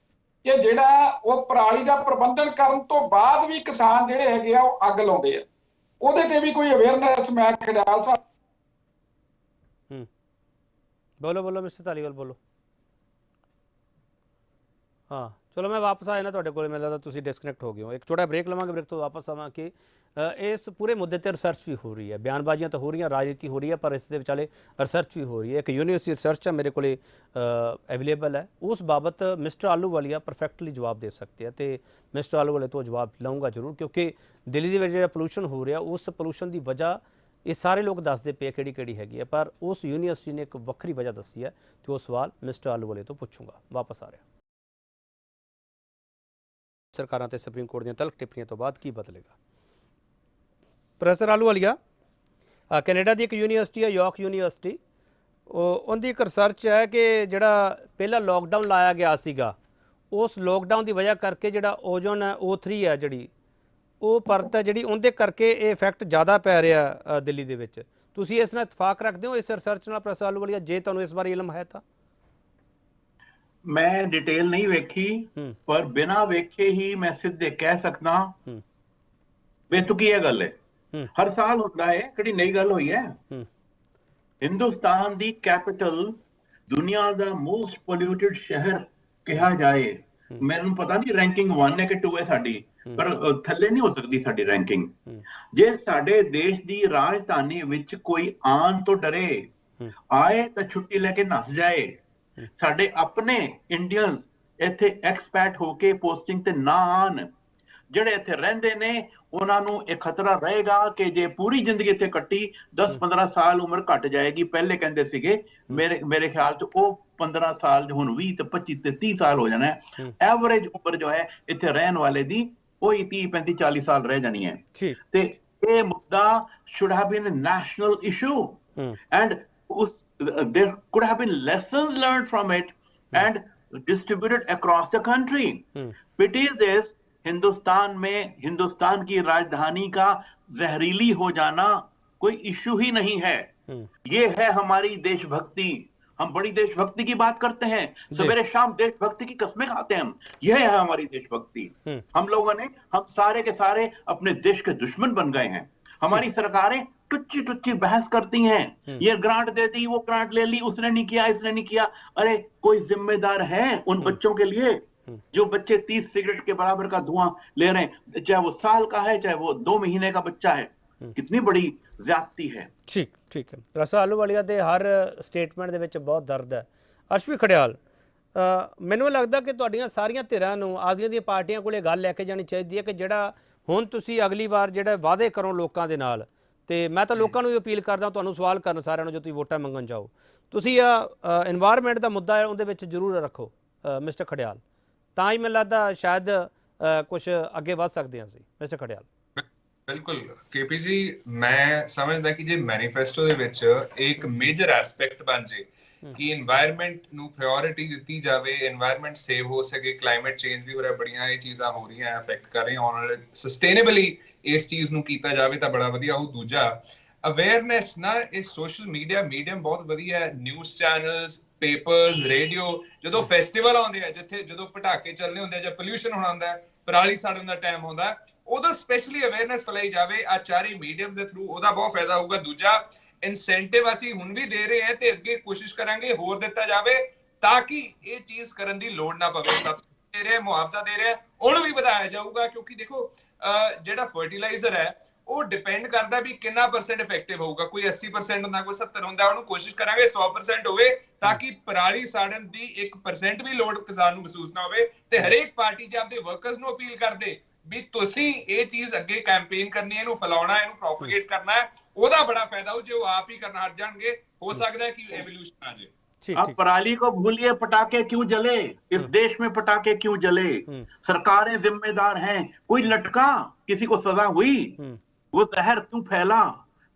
ਕਿ ਜਿਹੜਾ ਉਹ ਪਰਾਲੀ ਦਾ ਪ੍ਰਬੰਧਨ ਕਰਨ ਤੋਂ ਬਾਅਦ ਵੀ ਕਿਸਾਨ ਜਿਹੜੇ ਹੈਗੇ ਆ ਉਹ ਅੱਗ ਲਾਉਂਦੇ ਆ, ਉਹਦੇ ਤੇ ਵੀ ਕੋਈ ਅਵੇਅਰਨੈਸ ਮੈਂ ਖੜਿਆਲ ਸਾਹਿਬ। ਬੋਲੋ ਮਿਸਟਰ ਧਾਲੀਵਾਲ ਬੋਲੋ। हाँ चलो मैं वापस आया ना तुहाडे कोल, मैनूं लगदा तुसीं डिसकनैक्ट हो गए हो। एक छोटा ब्रेक लवांगे, ब्रेक तो वापस आवांगे। इस पूरे मुद्दे ते रिसर्च भी हो रही है, बयानबाजियां तो हो रही हैं, राजनीति हो रही है, पर इस दे विचाले रिसर्च भी हो रही है। एक यूनीवर्सिटी रिसर्च है मेरे कोले अवेलेबल है, उस बाबत मिस्टर आलूवालिया परफेक्टली जवाब दे सकते हैं। तो मिस्टर आलूवालिया तो जवाब लऊँगा जरूर, क्योंकि दिल्ली दे विच जिहड़ा पोल्यूशन हो रहा उस पोल्यूशन की वजह ये सारे लोग दसते पे किहड़ी हैगी है, पर उस यूनीवर्सिटी ने एक वक्री वजह दसी है। तो वो सवाल मिस्टर आलूवालिया तो पुछूंगा। वापस आ रहा सरकारां ते सुप्रीम कोर्ट ਦੀਆਂ ਤਲਖ ਟਿੱਪਣੀਆਂ ਤੋਂ ਬਾਅਦ ਕੀ ਬਦਲੇਗਾ। ਪ੍ਰੋਫੈਸਰ ਆਲੂਵਾਲੀਆ ਕੈਨੇਡਾ ਦੀ ਇੱਕ ਯੂਨੀਵਰਸਿਟੀ ਹੈ, ਯਾਰਕ ਯੂਨੀਵਰਸਿਟੀ, ਉਹਦੀ ਇੱਕ ਰਿਸਰਚ ਹੈ ਕਿ ਜਿਹੜਾ ਪਹਿਲਾ ਲੋਕਡਾਊਨ ਲਾਇਆ ਗਿਆ ਸੀਗਾ, ਉਸ ਲੋਕਡਾਊਨ ਦੀ ਵਜ੍ਹਾ ਕਰਕੇ ਜਿਹੜਾ ਓਜ਼ੋਨ ਹੈ O3 ਹੈ ਜਿਹੜੀ ਉਹ ਪਰਤ ਹੈ ਜਿਹੜੀ, ਉਹਦੇ ਕਰਕੇ ਇਹ ਇਫੈਕਟ ਜ਼ਿਆਦਾ ਪੈ ਰਿਹਾ ਦਿੱਲੀ ਦੇ ਵਿੱਚ। ਤੁਸੀਂ ਇਸ ਨਾਲ ਇਤਫਾਕ ਰੱਖਦੇ ਹੋ ਇਸ ਰਿਸਰਚ ਨਾਲ ਪ੍ਰੋਫੈਸਰ ਆਲੂਵਾਲੀਆ, ਜੇ ਤੁਹਾਨੂੰ ਇਸ ਬਾਰੇ ਇਲਮ ਹੈ ਤਾਂ? मैं डिटेल नहीं वेखी, पर बिना वेखे ही मैं सिद्धे कह सकदा बेतुकी है गल है। हर साल होता है, किहड़ी नई गल होई है। हिंदुस्तान दी कैपिटल दुनिया दा मोस्ट पोल्यूटेड शहर कहा जाए, मैनूं पता नहीं रैंकिंग 1 है कि 2 है साडी, पर थल्ले नहीं हो सकती साडी रैंकिंग। जे साडे देश दी राजधानी विच कोई आन तो डरे, आए तो छुट्टी लेके नस जाए। ਸਾਡੇ ਆਪਣੇ ਇੰਡੀਅਨਸ ਇੱਥੇ ਐਕਸਪੈਟ ਹੋ ਕੇ ਪੋਸਟਿੰਗ ਤੇ ਨਾ ਆਣ, ਜਿਹੜੇ ਇੱਥੇ ਰਹਿੰਦੇ ਨੇ ਉਹਨਾਂ ਨੂੰ ਇਹ ਖਤਰਾ ਰਹੇਗਾ ਕਿ ਜੇ ਪੂਰੀ ਜ਼ਿੰਦਗੀ ਇੱਥੇ ਕੱਟੀ 10-15 ਸਾਲ ਉਮਰ ਘਟ ਜਾਏਗੀ। ਪਹਿਲੇ ਕਹਿੰਦੇ ਸੀਗੇ ਮੇਰੇ ਖਿਆਲ ਚ ਉਹ 15 ਸਾਲ ਹੁਣ 20 ਤੇ 25 ਤੇ 30 ਸਾਲ ਹੋ ਜਾਣਾ ਹੈ। ਐਵਰੇਜ ਉਮਰ ਜੋ ਹੈ ਇੱਥੇ ਰਹਿਣ ਵਾਲੇ ਦੀ ਉਹੀ 30-35-40 ਸਾਲ ਰਹਿ ਜਾਣੀ ਹੈ। ਤੇ ਇਹ ਮੁੱਦਾ should have been a national issue and there could have been lessons learned from it and distributed across the country. Pity is Hindustan में हिंदुस्तान की राजधानी का जहरीली हो जाना कोई इशू ही नहीं है। ये है हमारी देशभक्ति। हम बड़ी देशभक्ति की बात करते हैं, सवेरे शाम देशभक्ति की कस्में खाते हैं हम, यह है हमारी देशभक्ति। हम लोगों ने, हम सारे के सारे अपने देश के दुश्मन बन गए हैं। हमारी सरकारें टुच्ची बहस करती हैं, ये ग्रांट दे दी, वो ग्रांट ले ली, उसने नहीं किया, इसने नहीं किया। अरे कोई जिम्मेदार है उन बच्चों के लिए जो बच्चे 30 सिगरेट के बराबर का धुआं ले रहे हैं, चाहे वो साल का है चाहे वो 2 महीने का बच्चा है। कितनी बड़ी ज्यादती है। ठीक है। ਪ੍ਰੋਫੈਸਰ ਆਲੂਵਾਲੀਆ ਦੇ ਹਰ ਸਟੇਟਮੈਂਟ ਦੇ ਵਿੱਚ ਬਹੁਤ ਦਰਦ ਹੈ। ਅਸ਼ਵੀ ਖੜਿਆਲ, ਮੈਨੂੰ ਲੱਗਦਾ ਕਿ ਤੁਹਾਡੀਆਂ ਸਾਰੀਆਂ ਧਿਰਾਂ ਨੂੰ ਆਪਦੀਆਂ ਦੀਆਂ ਪਾਰਟੀਆਂ ਕੋਲੇ ਗੱਲ ਲੈ ਕੇ ਜਾਣੀ ਚਾਹੀਦੀ ਹੈ ਕਿ ਜਿਹੜਾ ਹੁਣ ਤੁਸੀਂ ਅਗਲੀ ਵਾਰ ਜਿਹੜਾ ਵਾਅਦੇ ਕਰੋ ਲੋਕਾਂ ਦੇ ਨਾਲ, ਤੇ ਮੈਂ ਤਾਂ ਲੋਕਾਂ ਨੂੰ ਵੀ ਅਪੀਲ ਕਰਦਾ ਤੁਹਾਨੂੰ ਸਵਾਲ ਕਰਨ ਸਾਰਿਆਂ ਨੂੰ, ਜੋ ਤੁਸੀਂ ਵੋਟਾਂ ਮੰਗਣ ਜਾਓ, ਤੁਸੀਂ ਇਨਵਾਇਰਨਮੈਂਟ ਦਾ ਮੁੱਦਾ ਹੈ ਉਹਦੇ ਵਿੱਚ ਜ਼ਰੂਰ ਰੱਖੋ ਮਿਸਟਰ ਖੜਿਆਲ, ਤਾਂ ਹੀ ਮੈਨੂੰ ਲੱਗਦਾ ਸ਼ਾਇਦ ਕੁਝ ਅੱਗੇ ਵੱਧ ਸਕਦੇ ਹਾਂ ਅਸੀਂ। ਮਿਸਟਰ ਖੜਿਆਲ। ਬਿਲਕੁਲ ਕੇਪੀ ਜੀ, ਮੈਂ ਸਮਝਦਾ ਕਿ ਜੇ ਮੈਨੀਫੈਸਟੋ ਦੇ ਵਿੱਚ ਇੱਕ ਮੇਜਰ ਐਸਪੈਕਟ ਬਣ ਜੇ ਕਿ এনवायरमेंट ਨੂੰ ਪ੍ਰਾਇੋਰਟੀ ਦਿੱਤੀ ਜਾਵੇ, এনवायरमेंट ਸੇਵ ਹੋ ਸਕੇ, ਕਲਾਈਮੇਟ ਚੇਂਜ ਵੀ ਹੋ ਰਿਹਾ, ਬੜੀਆਂ ਇਹ ਚੀਜ਼ਾਂ ਹੋ ਰਹੀਆਂ, ਅਫੈਕਟ ਕਰ ਰਹੀਆਂ, ਔਰ ਸਸਟੇਨੇਬਲੀ ਇਸ ਚੀਜ਼ ਨੂੰ ਕੀਤਾ ਜਾਵੇ ਤਾਂ ਬੜਾ ਵਧੀਆ ਹੋ। ਦੂਜਾ ਅਵੇਅਰਨੈਸ ਨਾ, ਇਹ ਸੋਸ਼ਲ ਮੀਡੀਅਮ ਬਹੁਤ ਵਧੀਆ ਹੈ, ਨਿਊਜ਼ ਚੈਨਲਸ, ਪੇਪਰਸ, ਰੇਡੀਓ, ਜਦੋਂ ਫੈਸਟੀਵਲ ਆਉਂਦੇ ਆ, ਜਿੱਥੇ ਜਦੋਂ ਪਟਾਕੇ ਚੱਲਣੇ ਹੁੰਦੇ ਆ ਜਾਂ ਪੋਲਿਊਸ਼ਨ ਹੋਣਾ ਹੁੰਦਾ, ਪਰਾਲੀ ਸਾੜਨ ਦਾ ਟਾਈਮ ਹੁੰਦਾ, ਉਦੋਂ ਸਪੈਸ਼ਲੀ ਅਵੇਅਰਨੈਸ ਫੈਲਾਈ ਜਾਵੇ ਆ ਚਾਰੇ ਮੀਡੀਅਮਸ ਦੇ ਥਰੂ, ਉਹਦਾ ਬਹੁਤ ਫਾਇਦਾ ਹੋਊਗਾ। ਦੂਜਾ ਇਨਸੈਂਟਿਵ ਅਸੀਂ ਹੁਣ ਵੀ ਦੇ ਰਹੇ ਹਾਂ ਤੇ ਅੱਗੇ ਕੋਸ਼ਿਸ਼ ਕਰਾਂਗੇ ਹੋਰ ਦਿੱਤਾ ਜਾਵੇ ਤਾਂ ਕਿ ਇਹ ਚੀਜ਼ ਕਰਨ ਦੀ ਲੋੜ ਨਾ ਪਵੇ। ਦੇ ਰਿਹਾ, ਮੁਆਵਜ਼ਾ ਦੇ ਰਿਹਾ, ਉਹਨੂੰ ਵੀ ਵਧਾਇਆ ਜਾਊਗਾ। ਕਿਉਂਕਿ ਦੇਖੋ ਜਿਹੜਾ ਫਰਟੀਲਾਈਜ਼ਰ ਹੈ ਉਹ ਡਿਪੈਂਡ ਕਰਦਾ ਵੀ ਕਿੰਨਾ ਪਰਸੈਂਟ ਇਫੈਕਟਿਵ ਹੋਊਗਾ। ਕੋਈ 80% ਹੁੰਦਾ, ਕੋਈ 70 ਹੁੰਦਾ। ਉਹਨੂੰ ਕੋਸ਼ਿਸ਼ ਕਰਾਂਗੇ 100% ਹੋਵੇ, ਤਾਂ ਕਿ ਪਰਾਲੀ ਸਾੜਨ ਦੀ 1% ਵੀ ਲੋੜ ਕਿਸਾਨ ਨੂੰ ਮਹਿਸੂਸ ਨਾ ਹੋਵੇ। ਤੇ ਹਰੇਕ ਪਾਰਟੀ 'ਚ ਆਪਦੇ ਵਰਕਰਸ ਨੂੰ ਅਪੀਲ ਕਰਦੇ ਵੀ ਤੁਸੀਂ ਇਹ ਚੀਜ਼ ਅੱਗੇ ਕੈਂਪੇਨ ਕਰਨੀ ਹੈ, ਇਹਨੂੰ ਫੈਲਾਉਣਾ, ਇਹਨੂੰ ਪ੍ਰੋਪਗੇਟ ਕਰਨਾ ਹੈ। ਉਹਦਾ ਬੜਾ ਫਾਇਦਾ ਹੋ ਜੇ ਉਹ ਆਪ ਹੀ ਕਰਨਾ ਹਟ ਜਾਣਗੇ। ਹੋ ਸਕਦਾ है कि एवोल्यूशन आ जाए। आप पराली को भूलिए, पटाखे क्यों जले? इस देश में पटाखे क्यों जले? सरकारें जिम्मेदार हैं। कोई लटका, किसी को सजा हुई? वो जहर क्यों फैला?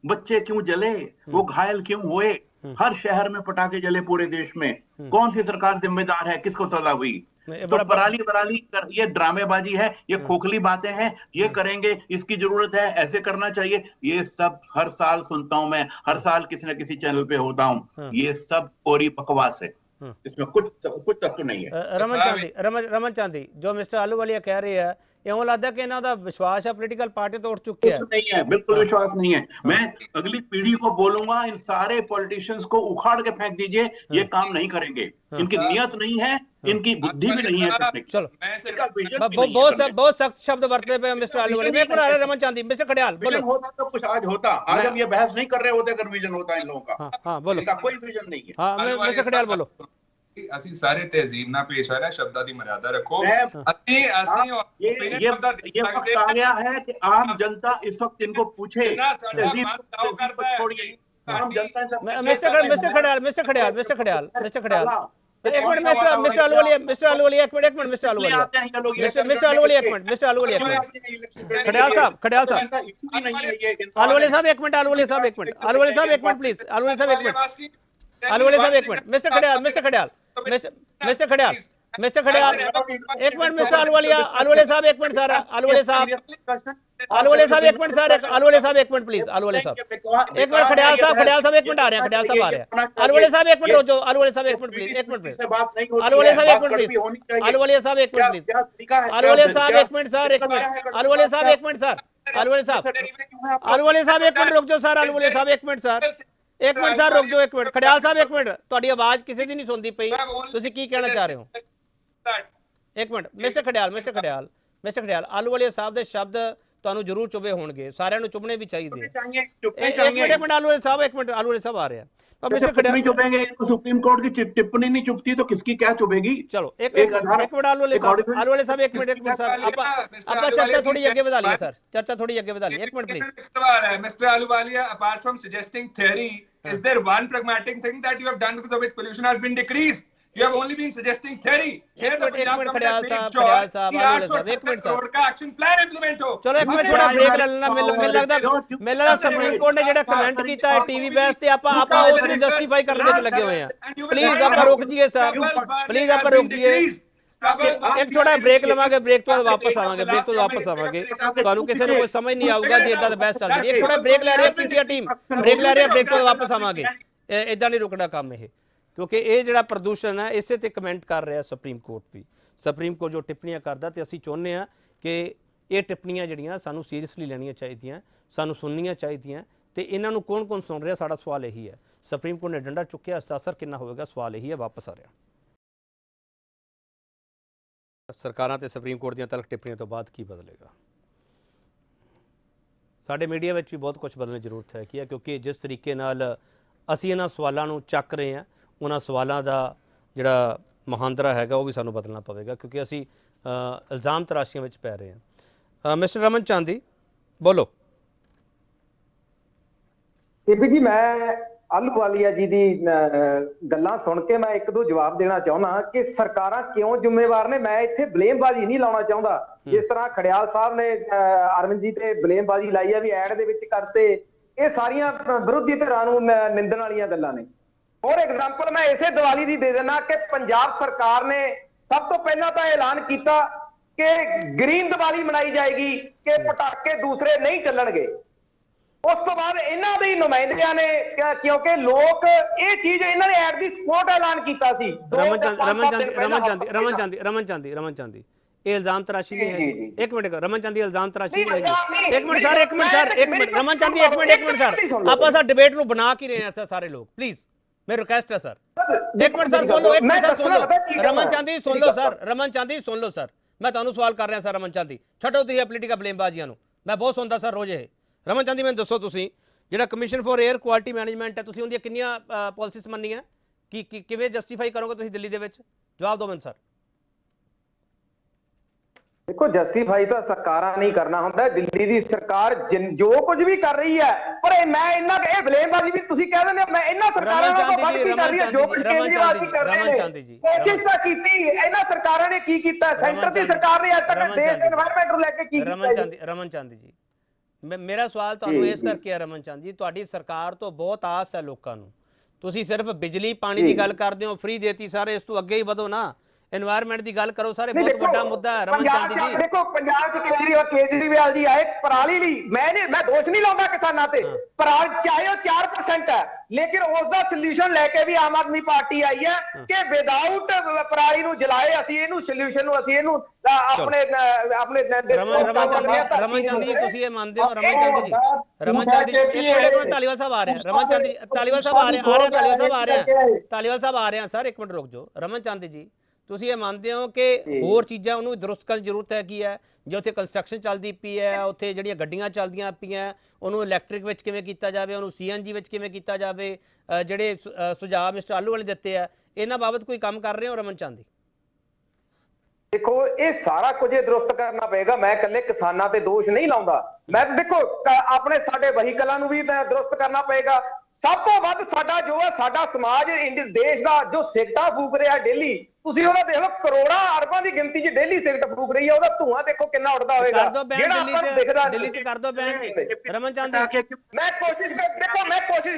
बच्चे क्यों जले? वो घायल क्यों हुए? हर शहर में पटाखे जले पूरे देश में। कौन सी सरकार जिम्मेदार है? किसको सजा हुई? तो पराली ये ड्रामेबाजी है, ये खोखली बातें हैं। ये करेंगे, इसकी जरूरत है, ऐसे करना चाहिए। ये सब हर साल सुनता हूं मैं, हर साल किसी न किसी चैनल पे होता हूं। ये सब कोरी बकवास है, इसमें कुछ तत्व नहीं है। रमन चांदी जो मिस्टर आलूवालिया कह रहे हैं, ਇਉਂ ਲੱਗਦਾ ਕਿ ਇਹਨਾਂ ਦਾ ਵਿਸ਼ਵਾਸ ਹੈ ਪੋਲੀਟੀਕਲ ਪਾर्टी तो उठ चुके हैं। कुछ नहीं है, बिल्कुल विश्वास नहीं है। मैं अगली पीढ़ी को बोलूंगा, इन सारे पॉलिटिशियंस को उखाड़ के फेंक दीजिए, ये काम नहीं करेंगे। इनकी नियत नहीं है, इनकी बुद्धि भी नहीं है। चलो बहुत सख्त शब्द बरतते पे मिस्टर आलूवालिया। एक मिनट रमन चांदी, मिस्टर खड़ियाल बोलो। होता तो कुछ आज होता, आज हम ये बहस नहीं कर रहे होते अगर विजन होता इन लोगों का। हाँ बोलो। इनका कोई विजन नहीं है। हाँ मिस्टर खड़ियाल बोलो। ਅਸੀਂ ਸਾਰੇ ਤਹਿਜ਼ੀਬ ਨਾਲ ਪੇਸ਼ ਆ ਰਹੇ, ਸ਼ਬਦਾਂ ਦੀ ਮਰਿਆਦਾ ਰੱਖੋ। ये वक्त आ गया है कि आम जनता इस वक्त इनको पूछे। मिस्टर खड़ियाल एक मिनट, मिस्टर आलूवालिया एक मिनट, मिस्टर आलूवालिया एक मिनट, खड़ियाल साहब आलूवालिया साहब एक मिनट, आलूवालिया साहब एक मिनट प्लीज, आलूवालिया साहब एक मिनट, मिस्टर खड़ियाल एक मिनट, मिस्टर खड़ियाल एक मिनट, मिस्टर आलूवालिया साहब एक मिनट सर, आलूवालिया साहब एक मिनट सर, आलूवालिया साहब एक मिनट प्लीज, आलूवालिया साहब एक मिनट, खड़ियाल साहब एक मिनट आ रहे हैं, खड़ियाल साहब आ रहे हैं, आलूवालिया साहब एक मिनट रोजो, आलूवालिया साहब एक मिनट प्लीज, एक मिनट आलूवालिया साहब एक मिनट प्लीज, आलूवालिया साहब एक मिनट प्लीज, आलूवालिया साहब एक मिनट सर, एक मिनट आलूवालिया साहब एक मिनट सर, आलूवालिया साहब एक मिनट रुक जाओ सर, आलूवालिया साहब एक मिनट सर, एक मिनट सर रुक जाओ, एक मिनट खड़ियाल साहब एक मिनट, ਤੁਹਾਡੀ ਆਵਾਜ਼ ਕਿਸੇ ਦੀ ਨਹੀਂ ਸੁਣਦੀ ਪਈ, ਤੁਸੀਂ ਕੀ ਕਹਿਣਾ ਚਾਹ ਰਹੇ ਹੋ? ਇੱਕ ਮਿੰਟ ਮਿਸਟਰ ਖੜਿਆਲ ਆਲੂਵਾਲੀਆ ਸਾਹਿਬ ਦੇ ਸ਼ਬਦ ਤੁਹਾਨੂੰ ਜ਼ਰੂਰ ਚੁਭੇ ਹੋਣਗੇ, ਸਾਰਿਆਂ ਨੂੰ ਚੁਭਣੇ ਵੀ ਚਾਹੀਦੇ ਇੱਕ ਮਿੰਟ ਆਲੂਵਾਲੀਆ ਸਾਹਿਬ एक मिनट, आलूवालिया साहब आ रहे हैं। मिस्टर खड़ियाल चुभेंगे, सुप्रीम कोर्ट की टिप्पणी नहीं चुभती तो किसकी क्या चुभेगी? चलो एक मिनट आलूवालिया साहब एक मिनट सर, आपका चर्चा थोड़ी आगे बढ़ा लिया सर, चर्चा थोड़ी आगे बढ़ा लिया, एक मिनट प्लीज। सवाल है mister Ahluwalia, apart from suggesting theory, is there one pragmatic thing that you have done because of which pollution has been decreased? You have only been suggesting theory. एक मिनट खड़ियाल साहब आलूवालिया साहब एक मिनट सर, का action plan implement हो। चलो एक minute थोड़ा break ले लेना। ਮੈਨੂੰ ਲੱਗਦਾ ਸੁਪਰੀਮ ਕੋਰਟ ਨੇ ਜਿਹੜਾ ਕਮੈਂਟ ਕੀਤਾ ਹੈ ਟੀਵੀ ਬਹਿਸ ਤੇ ਆਪਾਂ ਉਸ ਨੂੰ ਜਸਟੀਫਾਈ ਕਰਨ ਵਿੱਚ ਲੱਗੇ ਹੋਏ ਆ। ਪਲੀਜ਼ ਆਪਾਂ ਰੁਕ ਜਾਈਏ ਸਰ, ਪਲੀਜ਼ ਆਪਾਂ ਰੁਕ ਜਾਈਏ, ਇੱਕ ਛੋਟਾ ਬ੍ਰੇਕ ਲਵਾਂਗੇ, ਬ੍ਰੇਕ ਤੋਂ ਬਾਅਦ ਵਾਪਸ ਆਵਾਂਗੇ। ਤੁਹਾਨੂੰ ਕਿਸੇ ਨੂੰ ਕੋਈ ਸਮਝ ਨਹੀਂ ਆਊਗਾ ਜੇ ਇਦਾਂ ਦਾ ਬਹਿਸ ਚੱਲ ਰਹੀ ਹੈ। ਇੱਕ ਥੋੜਾ ਬ੍ਰੇਕ ਲੈ ਰਹੀ ਹੈ ਪੀਸੀਆਰ ਟੀਮ, ਬ੍ਰੇਕ ਲੈ ਰਹੀ ਹੈ, ਬ੍ਰੇਕ ਤੋਂ ਵਾਪਸ ਆਵਾਂਗੇ। ਇਦਾਂ ਨਹੀਂ ਰੁਕਣਾ ਕੰਮ ਇਹ, ਕਿਉਂਕਿ ਇਹ ਜਿਹੜਾ ਪ੍ਰਦੂਸ਼ਣ ਹੈ ਇਸੇ ਤੇ ਕਮੈਂਟ ਕਰ ਰਿਹਾ ਸੁਪਰੀਮ ਕੋਰਟ ਵੀ। ਸੁਪਰੀਮ ਕੋਰਟ ਜੋ ਟਿੱਪਣੀਆਂ ਕਰਦਾ ਤੇ ਅਸੀਂ ਚਾਹੁੰਦੇ ਹਾਂ ਕਿ ਇਹ ਟਿੱਪਣੀਆਂ ਜਿਹੜੀਆਂ ਸਾਨੂੰ ਸੀਰੀਅਸਲੀ ਲੈਣੀਆਂ ਚਾਹੀਦੀਆਂ, ਸਾਨੂੰ ਸੁਣਨੀਆਂ ਚਾਹੀਦੀਆਂ ਤੇ ਇਹਨਾਂ ਨੂੰ ਕੌਣ ਸੁਣ ਰਿਹਾ, ਸਾਡਾ ਸਵਾਲ ਇਹੀ ਹੈ। ਸੁਪਰੀਮ ਕੋਰਟ ਨੇ ਡੰਡਾ ਚੁੱਕਿਆ, ਇਸ ਦਾ ਅਸਰ ਕਿੰਨਾ ਹੋਵੇਗਾ, ਸਵਾਲ ਇਹੀ ਹੈ। ਵਾਪਸ ਆ ਰਿਹਾ ਸਰਕਾਰਾਂ ਤੇ ਸੁਪਰੀਮ ਕੋਰਟ ਦੀਆਂ ਤਲਕ ਟਿੱਪਣੀਆਂ ਤੋਂ ਬਾਅਦ ਕੀ ਬਦਲੇਗਾ? ਸਾਡੇ ਮੀਡੀਆ ਵਿੱਚ ਵੀ ਬਹੁਤ ਕੁਝ ਬਦਲਣ ਦੀ ਜ਼ਰੂਰਤ ਹੈ ਕਿਉਂਕਿ ਜਿਸ ਤਰੀਕੇ ਨਾਲ ਅਸੀਂ ਇਹਨਾਂ ਸਵਾਲਾਂ ਨੂੰ ਚੱਕ ਰਹੇ ਹਾਂ, ਉਹਨਾਂ ਸਵਾਲਾਂ ਦਾ ਜਿਹੜਾ ਮੁਹਾਂਦਰਾ ਹੈਗਾ ਉਹ ਵੀ ਸਾਨੂੰ ਬਦਲਣਾ ਪਵੇਗਾ, ਕਿਉਂਕਿ ਅਸੀਂ ਇਲਜ਼ਾਮ ਤਰਾਸ਼ੀਆਂ ਵਿੱਚ ਪੈ ਰਹੇ ਹਾਂ। ਮਿਸਟਰ ਰਮਨ ਚਾਂਦੀ ਬੋਲੋ। ਕੇਪੀ ਜੀ, ਮੈਂ ਆਲੂਵਾਲੀਆ ਜੀ ਦੀ ਗੱਲਾਂ ਸੁਣ ਕੇ ਮੈਂ ਇੱਕ ਦੋ ਜਵਾਬ ਦੇਣਾ ਚਾਹੁੰਦਾ ਕਿ ਸਰਕਾਰਾਂ ਕਿਉਂ ਜ਼ਿੰਮੇਵਾਰ ਨੇ। ਮੈਂ ਇੱਥੇ ਬਲੇਮਬਾਜ਼ੀ ਨਹੀਂ ਲਾਉਣਾ ਚਾਹੁੰਦਾ, ਜਿਸ ਤਰ੍ਹਾਂ ਖੜਿਆਲ ਸਾਹਿਬ ਨੇ ਅਰਵਿੰਦ ਜੀ ਤੇ ਬਲੇਮਬਾਜ਼ੀ ਲਾਈ ਆ ਵੀ ਐਡ ਦੇ ਵਿੱਚ ਕਰਤੇ। ਇਹ ਸਾਰੀਆਂ ਵਿਰੋਧੀ ਧਿਰਾਂ ਨੂੰ ਨਿੰਦਣ ਵਾਲੀਆਂ ਗੱਲਾਂ ਨੇ। ਫੋਰ ਐਗਜ਼ਾਮਪਲ ਮੈਂ ਇਸੇ ਦੀਵਾਲੀ ਦੀ ਦੇ ਦੇਣਾ ਕਿ ਪੰਜਾਬ ਸਰਕਾਰ ਨੇ ਸਭ ਤੋਂ ਪਹਿਲਾਂ ਤਾਂ ਐਲਾਨ ਕੀਤਾ ਕਿ ਗ੍ਰੀਨ ਦੀਵਾਲੀ ਮਨਾਈ ਜਾਏਗੀ, ਕਿ ਪਟਾਕੇ ਦੂਸਰੇ ਨਹੀਂ ਚੱਲਣਗੇ। ਉਸ ਤੋਂ ਬਾਅਦ ਇਹਨਾਂ ਦੇ ਨੁਮਾਇੰਦਿਆਂ ਨੇ, ਕਿਉਂਕਿ ਲੋਕ ਇਹ ਚੀਜ਼ ਇਹਨਾਂ ਨੇ ਐਟ ਦੀ ਸਪੋਰਟ ਐਲਾਨ ਕੀਤਾ ਸੀ। ਰਮਨ ਚਾਂਦੀ ਇਹ ਇਲਜ਼ਾਮ ਤਰਾਸ਼ੀ ਨਹੀਂ ਹੈ। ਇੱਕ ਮਿੰਟ ਰਮਨ ਚਾਂਦੀ ਇਲਜ਼ਾਮ ਤਰਾਸ਼ੀ ਨਹੀਂ ਹੈ। ਇੱਕ ਮਿੰਟ ਸਰ ਰਮਨ ਚਾਂਦੀ ਇੱਕ ਮਿੰਟ ਸਰ, ਆਪਾਂ ਸਰ ਡਿਬੇਟ ਨੂੰ ਬਣਾ ਕੇ ਰਹੇ ਹਾਂ ਸਾਰੇ ਲੋਕ, ਪਲੀਜ਼ मेरी रिक्वेस्ट है सर, एक मिनट सर सुन लो, एक मिनट सर सुन लो, रमन चांदी सुन लो सर, रमन चांदी सुन लो सर, मैं ਤੁਹਾਨੂੰ ਸਵਾਲ ਕਰ ਰਿਹਾ ਸਰ ਰਮਨ ਚਾਂਦੀ, ਛੱਡੋ ਤੁਸੀਂ ਪੋਲੀਟੀਕਲ ਬਲੇਮਬਾਜ਼ੀਆਂ ਨੂੰ, ਮੈਂ ਬਹੁਤ ਸੁਣਦਾ ਸਰ ਰੋਜ਼ ਇਹ। ਰਮਨ ਚਾਂਦੀ ਮੈਨੂੰ ਦੱਸੋ ਤੁਸੀਂ ਜਿਹੜਾ commission for air quality management ਹੈ, ਤੁਸੀਂ ਉਹਦੀਆਂ ਕਿੰਨੀਆਂ ਪਾਲਿਸੀਜ਼ ਮੰਨੀਆਂ, ਕਿ ਕਿਵੇਂ ਜਸਟੀਫਾਈ ਕਰੋਗੇ ਤੁਸੀਂ ਦਿੱਲੀ ਦੇ ਵਿੱਚ? ਜਵਾਬ ਦਿਓ ਮੈਨੂੰ ਸਰ। देखो जस्टिफाई तो सरकारां नहीं करना होंदा, दिल्ली दी सरकार जो कुछ भी कर रही है, पर मैं इन्ना ये ब्लेमबाजी भी तुसी कह देने मैं इन्ना सरकारां को बद की कर रही है, जो कुछ केजरीवाल जी कर रहे हैं कोशिश तो कीती, इन्ना सरकारां ने की कीता, सेंटर दी सरकार ने आज तक देश दे एनवायरनमेंट ਨੂੰ ਲੈ ਕੇ ਕੀ ਕੀਤਾ? ਰਮਨ ਚਾਂਦੀ ਜੀ ਮੇਰਾ ਸਵਾਲ ਤੁਹਾਨੂੰ ਇਸ ਕਰਕੇ ਹੈ ਰਮਨ ਚਾਂਦੀ, ਤੁਹਾਡੀ ਸਰਕਾਰ ਤੋਂ ਬਹੁਤ ਆਸ ਹੈ ਲੋਕਾਂ ਨੂੰ, ਤੁਸੀਂ ਸਿਰਫ ਬਿਜਲੀ ਪਾਣੀ ਦੀ ਗੱਲ ਕਰਦੇ ਹੋ, ਫ੍ਰੀ ਦੇਤੀ ਸਾਰੇ, ਇਸ ਤੋਂ ਅੱਗੇ ਹੀ ਵਧੋ ਨਾ, एनवायरमेंट की गल करो सारे, बहुत बड़ा मुद्दा है रमन चांदी जी। देखो पंजाब च केजरीवाल जी आए पराली ली, मैं दोष नहीं लाऊंगा किसानां ते, पराली चाहे 4% है, लेकिन उसका सोल्यूशन लेके भी आम आदमी पार्टी आई है कि विदाउट पराली नूं जलाए असीं इहनूं सोल्यूशन नूं असीं इहनूं अपने रमन चांदी जी तुसीं ये मानदे हो? रमन चांदी जी, रमन चांदी जी एक मिनट तालीवाल साहब आ रहे हैं, रमन चांदी तालीवाल साहब आ रहे हैं, तालीवाल साहब आ रहे हैं सर, एक मिनट रुक जाओ। रमन चांदी जी ਤੁਸੀਂ ਇਹ ਮੰਨਦੇ ਹੋ ਕਿ ਹੋਰ ਚੀਜ਼ਾਂ ਉਹਨੂੰ ਦਰੁਸਤ ਕਰਨ ਦੀ ਜ਼ਰੂਰਤ ਹੈਗੀ ਹੈ? ਜੇ ਉੱਥੇ ਕੰਸਟਰਕਸ਼ਨ ਚੱਲਦੀ ਪਈ ਹੈ, ਉੱਥੇ ਜਿਹੜੀਆਂ ਗੱਡੀਆਂ ਚੱਲਦੀਆਂ ਪਈਆਂ ਉਹਨੂੰ ਇਲੈਕਟ੍ਰਿਕ ਵਿੱਚ ਕਿਵੇਂ ਕੀਤਾ ਜਾਵੇ, ਉਹਨੂੰ CNG ਵਿੱਚ ਕਿਵੇਂ ਕੀਤਾ ਜਾਵੇ, ਜਿਹੜੇ ਸੁਝਾਅ ਮਿਸਟਰ ਆਲੂ ਵਾਲੇ ਦਿੱਤੇ ਆ, ਇਹਨਾਂ ਬਾਬਤ ਕੋਈ ਕੰਮ ਕਰ ਰਹੇ ਹੋ ਰਮਨ ਚਾਂਦੀ? देखो ये सारा कुछ दुरुस्त करना पड़ेगा, मैं कल्ले किसानां ते दोष नहीं लाऊंगा, मैं देखो अपने साडे वहीकलां नूं भी दुरुस्त करना पड़ेगा, सब तो वध साडा जो है साडा समाज देश दा जो सिगरटां फूक रहा डेली, ਤੁਸੀਂ ਉਹਦਾ ਦੇਖ ਲਓ ਕਰੋੜਾਂ ਅਰਬਾਂ ਦੀ ਗਿਣਤੀ 'ਚ ਡੇਲੀ ਸਿਗਰਟ ਫੂਕ ਰਹੀ ਹੈ, ਉਹਦਾ ਧੂਆਂ ਦੇਖੋ ਕਿੰਨਾ ਉੱਡਦਾ ਹੋਵੇਗਾ। ਦਿੱਲੀ 'ਚ ਕਰ ਦੋ ਬੈਨ ਰਮਨ ਚਾਂਦੀ। ਮੈਂ ਕੋਸ਼ਿਸ਼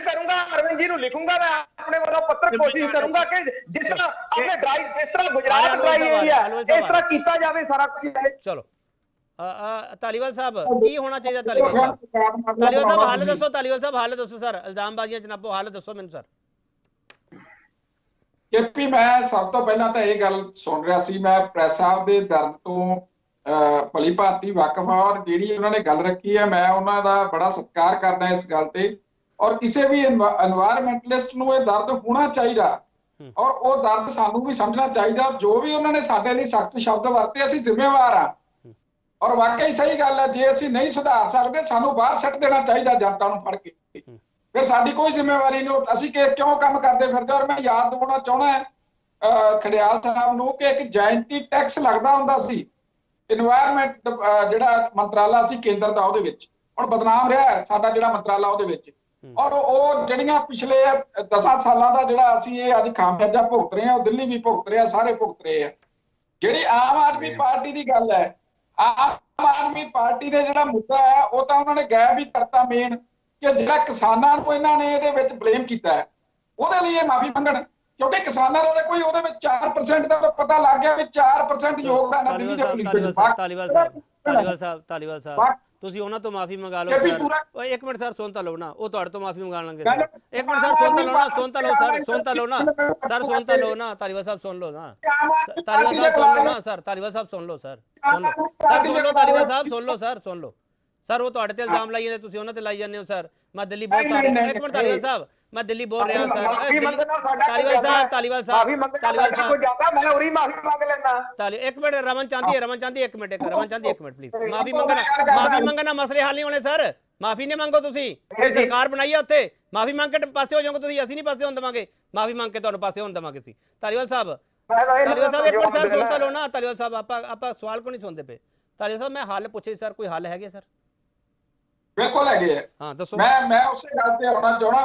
ਕਰੂੰਗਾ ਅਰਵਿੰਦ ਜੀ ਨੂੰ ਲਿਖੂੰਗਾ, ਮੈਂ ਆਪਣੇ ਵੱਲੋਂ ਪੱਤਰ ਕੋਸ਼ਿਸ਼ ਕਰੂੰਗਾ ਕਿ ਜਿਸ ਤਰ੍ਹਾਂ ਆਪਣੇ ਡਰਾਈਵ ਜਿਸ ਤਰ੍ਹਾਂ ਗੁਜਰਾਤ ਡਰਾਈ ਏਰੀਆ ਇਸ ਤਰ੍ਹਾਂ ਕੀਤਾ ਜਾਵੇ ਸਾਰਾ ਕੁਝ। ਚਲੋ ਤਾਲੀਵਾਲ ਸਾਹਿਬ ਕੀ ਹੋਣਾ ਚਾਹੀਦਾ? ਤਾਲੀਵਾਲ ਸਾਹਿਬ ਹਾਲ ਦੱਸੋ, ਤਾਲੀਵਾਲ ਸਾਹਿਬ ਹਾਲ ਦੱਸੋ ਸਰ, ਇਲਜ਼ਾਮਬਾਜ਼ੀਆਂ ਜਨਾਬੋ ਹਾਲ ਦੱਸੋ ਮੈਨੂੰ ਸਰ। ਕੇਪੀ ਮੈਂ ਸਭ ਤੋਂ ਪਹਿਲਾਂ ਤਾਂ ਇਹ ਗੱਲ ਸੁਣ ਰਿਹਾ ਸੀ, ਮੈਂ ਪ੍ਰੈਸ ਸਾਹਿਬ ਦੇ ਦਰਦ ਤੋਂ ਭਲੀ ਭਾਂਤੀ ਵਾਕਿਫ ਹਾਂ, ਔਰ ਜਿਹੜੀ ਉਹਨਾਂ ਨੇ ਗੱਲ ਰੱਖੀ ਹੈ ਮੈਂ ਉਹਨਾਂ ਦਾ ਬੜਾ ਸਤਿਕਾਰ ਕਰਦਾ ਇਸ ਗੱਲ ਤੇ, ਔਰ ਕਿਸੇ ਵੀ এনवायरमेंटलिस्ट ਨੂੰ ਇਹ ਦਰਦ ਹੋਣਾ ਚਾਹੀਦਾ, ਔਰ ਉਹ ਦਰਦ ਸਾਨੂੰ ਵੀ ਸਮਝਣਾ ਚਾਹੀਦਾ। ਜੋ ਵੀ ਉਹਨਾਂ ਨੇ ਸਾਡੇ ਲਈ ਸਖਤ ਸ਼ਬਦ ਵਰਤੇ ਅਸੀਂ ਜ਼ਿੰਮੇਵਾਰ ਹਾਂ, ਔਰ ਵਾਕਈ ਸਹੀ ਗੱਲ ਹੈ, ਜੇ ਅਸੀਂ ਨਹੀਂ ਸੁਧਾਰ ਸਕਦੇ ਸਾਨੂੰ ਬਾਹਰ ਸੱਟ ਦੇਣਾ ਚਾਹੀਦਾ ਜਨਤਾ ਨੂੰ ਫੜ ਕੇ, ਫਿਰ ਸਾਡੀ ਕੋਈ ਜ਼ਿੰਮੇਵਾਰੀ ਨਹੀਂ, ਅਸੀਂ ਕਿਉਂ ਕੰਮ ਕਰਦੇ ਫਿਰਦੇ। ਔਰ ਮੈਂ ਯਾਦ ਦਿਵਾਉਣਾ ਚਾਹੁੰਦਾ ਖੜਿਆਲ ਸਾਹਿਬ ਨੂੰ ਕਿ ਇੱਕ ਜੈਂਤੀ ਟੈਕਸ ਲੱਗਦਾ ਹੁੰਦਾ ਸੀ এনवायरमेंट ਜਿਹੜਾ ਮੰਤਰਾਲਾ ਸੀ ਕੇਂਦਰ ਦਾ, ਉਹਦੇ ਵਿੱਚ ਹੁਣ ਬਦਨਾਮ ਰਿਹਾ ਸਾਡਾ ਜਿਹੜਾ ਮੰਤਰਾਲਾ ਉਹਦੇ ਵਿੱਚ, ਔਰ ਉਹ ਜਿਹੜੀਆਂ ਪਿਛਲੇ 10 ਸਾਲਾਂ ਦਾ ਜਿਹੜਾ ਅਸੀਂ ਇਹ ਅੱਜ ਖਾਮਿਆਜਾ ਭੁਗਤ ਰਹੇ ਹਾਂ, ਉਹ ਦਿੱਲੀ ਵੀ ਭੁਗਤ ਰਿਹਾ, ਸਾਰੇ ਭੁਗਤ ਰਹੇ ਆ। ਜਿਹੜੀ ਆਮ ਆਦਮੀ ਪਾਰਟੀ ਦੀ ਗੱਲ ਹੈ, ਆਮ ਆਦਮੀ ਪਾਰਟੀ ਦੇ ਜਿਹੜਾ ਮੁੱਦਾ ਹੈ ਉਹ ਤਾਂ ਉਹਨਾਂ ਨੇ ਗਾਇਬ ਹੀ ਕਰਤਾ ਮੇਨ, ਕਿ ਜਿਹੜਾ ਕਿਸਾਨਾਂ ਨੂੰ ਇਹਨਾਂ ਨੇ ਇਹਦੇ ਵਿੱਚ ਬਲੇਮ ਕੀਤਾ ਹੈ, ਉਹਦੇ ਲਈ ਇਹ ਮਾਫੀ ਮੰਗਣ, ਕਿਉਂਕਿ ਕਿਸਾਨਾਂ ਦਾ ਕੋਈ ਉਹਦੇ ਵਿੱਚ 4% ਦਾ ਪਤਾ ਲੱਗ ਗਿਆ ਵੀ 4% ਯੋਗਦਾਨ ਹੈ ਦਿੱਲੀ ਦੇ ਪੋਲੀਟੀਕਲ। ਤਾਲੀਵਾਲ ਸਾਹਿਬ ਤੁਸੀਂ ਉਹਨਾਂ ਤੋਂ ਮਾਫੀ ਮੰਗਾ ਲਓ ਸਰ। ਇੱਕ ਮਿੰਟ ਸਰ ਸੁਣ ਤਾਂ ਲਓ ਨਾ, ਉਹ ਤੁਹਾਡੇ ਤੋਂ ਮਾਫੀ ਮੰਗਾ ਲੈਣਗੇ ਸਰ। ਇੱਕ ਮਿੰਟ ਸਰ ਸੁਣ ਤਾਂ ਲਓ ਨਾ, ਸੁਣ ਤਾਂ ਲਓ ਸਰ, ਸੁਣ ਤਾਂ ਲਓ ਨਾ ਸਰ, ਸੁਣ ਤਾਂ ਲਓ ਨਾ ਤਾਲੀਵਾਲ ਸਾਹਿਬ, ਸੁਣ ਲਓ ਨਾ ਤਾਲੀਵਾਲ ਸਾਹਿਬ, ਸੁਣ ਲਓ ਨਾ ਸਰ, ਤਾਲੀਵਾਲ ਸਾਹਿਬ ਸੁਣ ਲਓ ਸਰ, ਸੁਣ ਲਓ ਸਰ, ਸੁਣ ਲਓ ਤਾਲੀਵਾਲ ਸਾਹਿਬ, ਸੁਣ ਲਓ ਸਰ, ਸੁਣ ਲਓ ਸਰ। ਉਹ ਤੁਹਾਡੇ ਤੇ ਇਲਜ਼ਾਮ ਲਾਈ ਜਾਂਦੇ, ਤੁਸੀਂ ਉਹਨਾਂ ਤੇ ਲਾਈ ਜਾਂਦੇ ਹੋ ਸਰ। ਮੈਂ ਦਿੱਲੀ ਬਹੁਤ ਸਾਰੇ, ਇੱਕ ਮਿੰਟ ਤਾਲੀਵਾਲ ਸਾਹਿਬ, ਮੈਂ ਦਿੱਲੀ ਬੋਲ ਰਿਹਾ ਸਰ। ਤਾਲੀਵਾਲ ਸਾਹਿਬ, ਤਾਲੀਵਾਲ ਸਾਹਿਬ, ਤਾਲੀਵਾਲ ਸਾਹਿਬ ਮੈਂ ਉਰੀ ਮਾਫੀ ਮੰਗ ਲੈਣਾ। ਇੱਕ ਮਿੰਟ ਰਮਨ ਚਾਂਦੀ, ਰਮਨ ਚਾਂਦੀ ਇੱਕ ਮਿੰਟ, ਰਮਨ ਚਾਂਦੀ ਇੱਕ ਮਿੰਟ ਪਲੀਜ਼। ਮਾਫੀ ਮੰਗਣਾ ਮਸਲੇ ਹੱਲ ਨਹੀਂ ਹੋਣੇ ਸਰ, ਮਾਫੀ ਨਹੀਂ ਮੰਗੋ ਤੁਸੀਂ, ਕੋਈ ਸਰਕਾਰ ਬਣਾਈ ਹੈ ਉੱਥੇ, ਮਾਫੀ ਮੰਗ ਕੇ ਪਾਸੇ ਹੋ ਜਾਓਗੇ ਤੁਸੀਂ, ਅਸੀਂ ਨਹੀਂ ਪਾਸੇ ਹੋਣ ਦੇਵਾਂਗੇ, ਮਾਫੀ ਮੰਗ ਕੇ ਤੁਹਾਨੂੰ ਪਾਸੇ ਹੋਣ ਦੇਵਾਂਗੇ ਅਸੀਂ। ਤਾਲੀਵਾਲ ਸਾਹਿਬ, ਤਾਲੀਵਾਲ ਸਾਹਿਬ ਇੱਕ ਮਿੰਟ ਸਰ ਸੁਣ ਤਾਂ ਲਓ ਨਾ ਤਾਲੀਵਾਲ ਸਾਹਿਬ, ਆਪਾਂ ਸਵਾਲ ਕਿਉਂ ਨਹੀਂ ਸੁਣਦੇ ਪਏ? ਤਾਲੀਵਾਲ ਸਾਹਿਬ ਮੈਂ ਹੱਲ ਪੁੱਛੇ ਸਰ, ਕੋਈ ਹੱਲ ਹੈਗੇ ਸਰ? ਬਿਲਕੁਲ ਹੈਗੇ ਆ। ਹਾਂ ਦੱਸੋ। ਮੈਂ ਉਸੇ ਗੱਲ ਤੇ ਆਉਣਾ ਚਾਹਣਾ,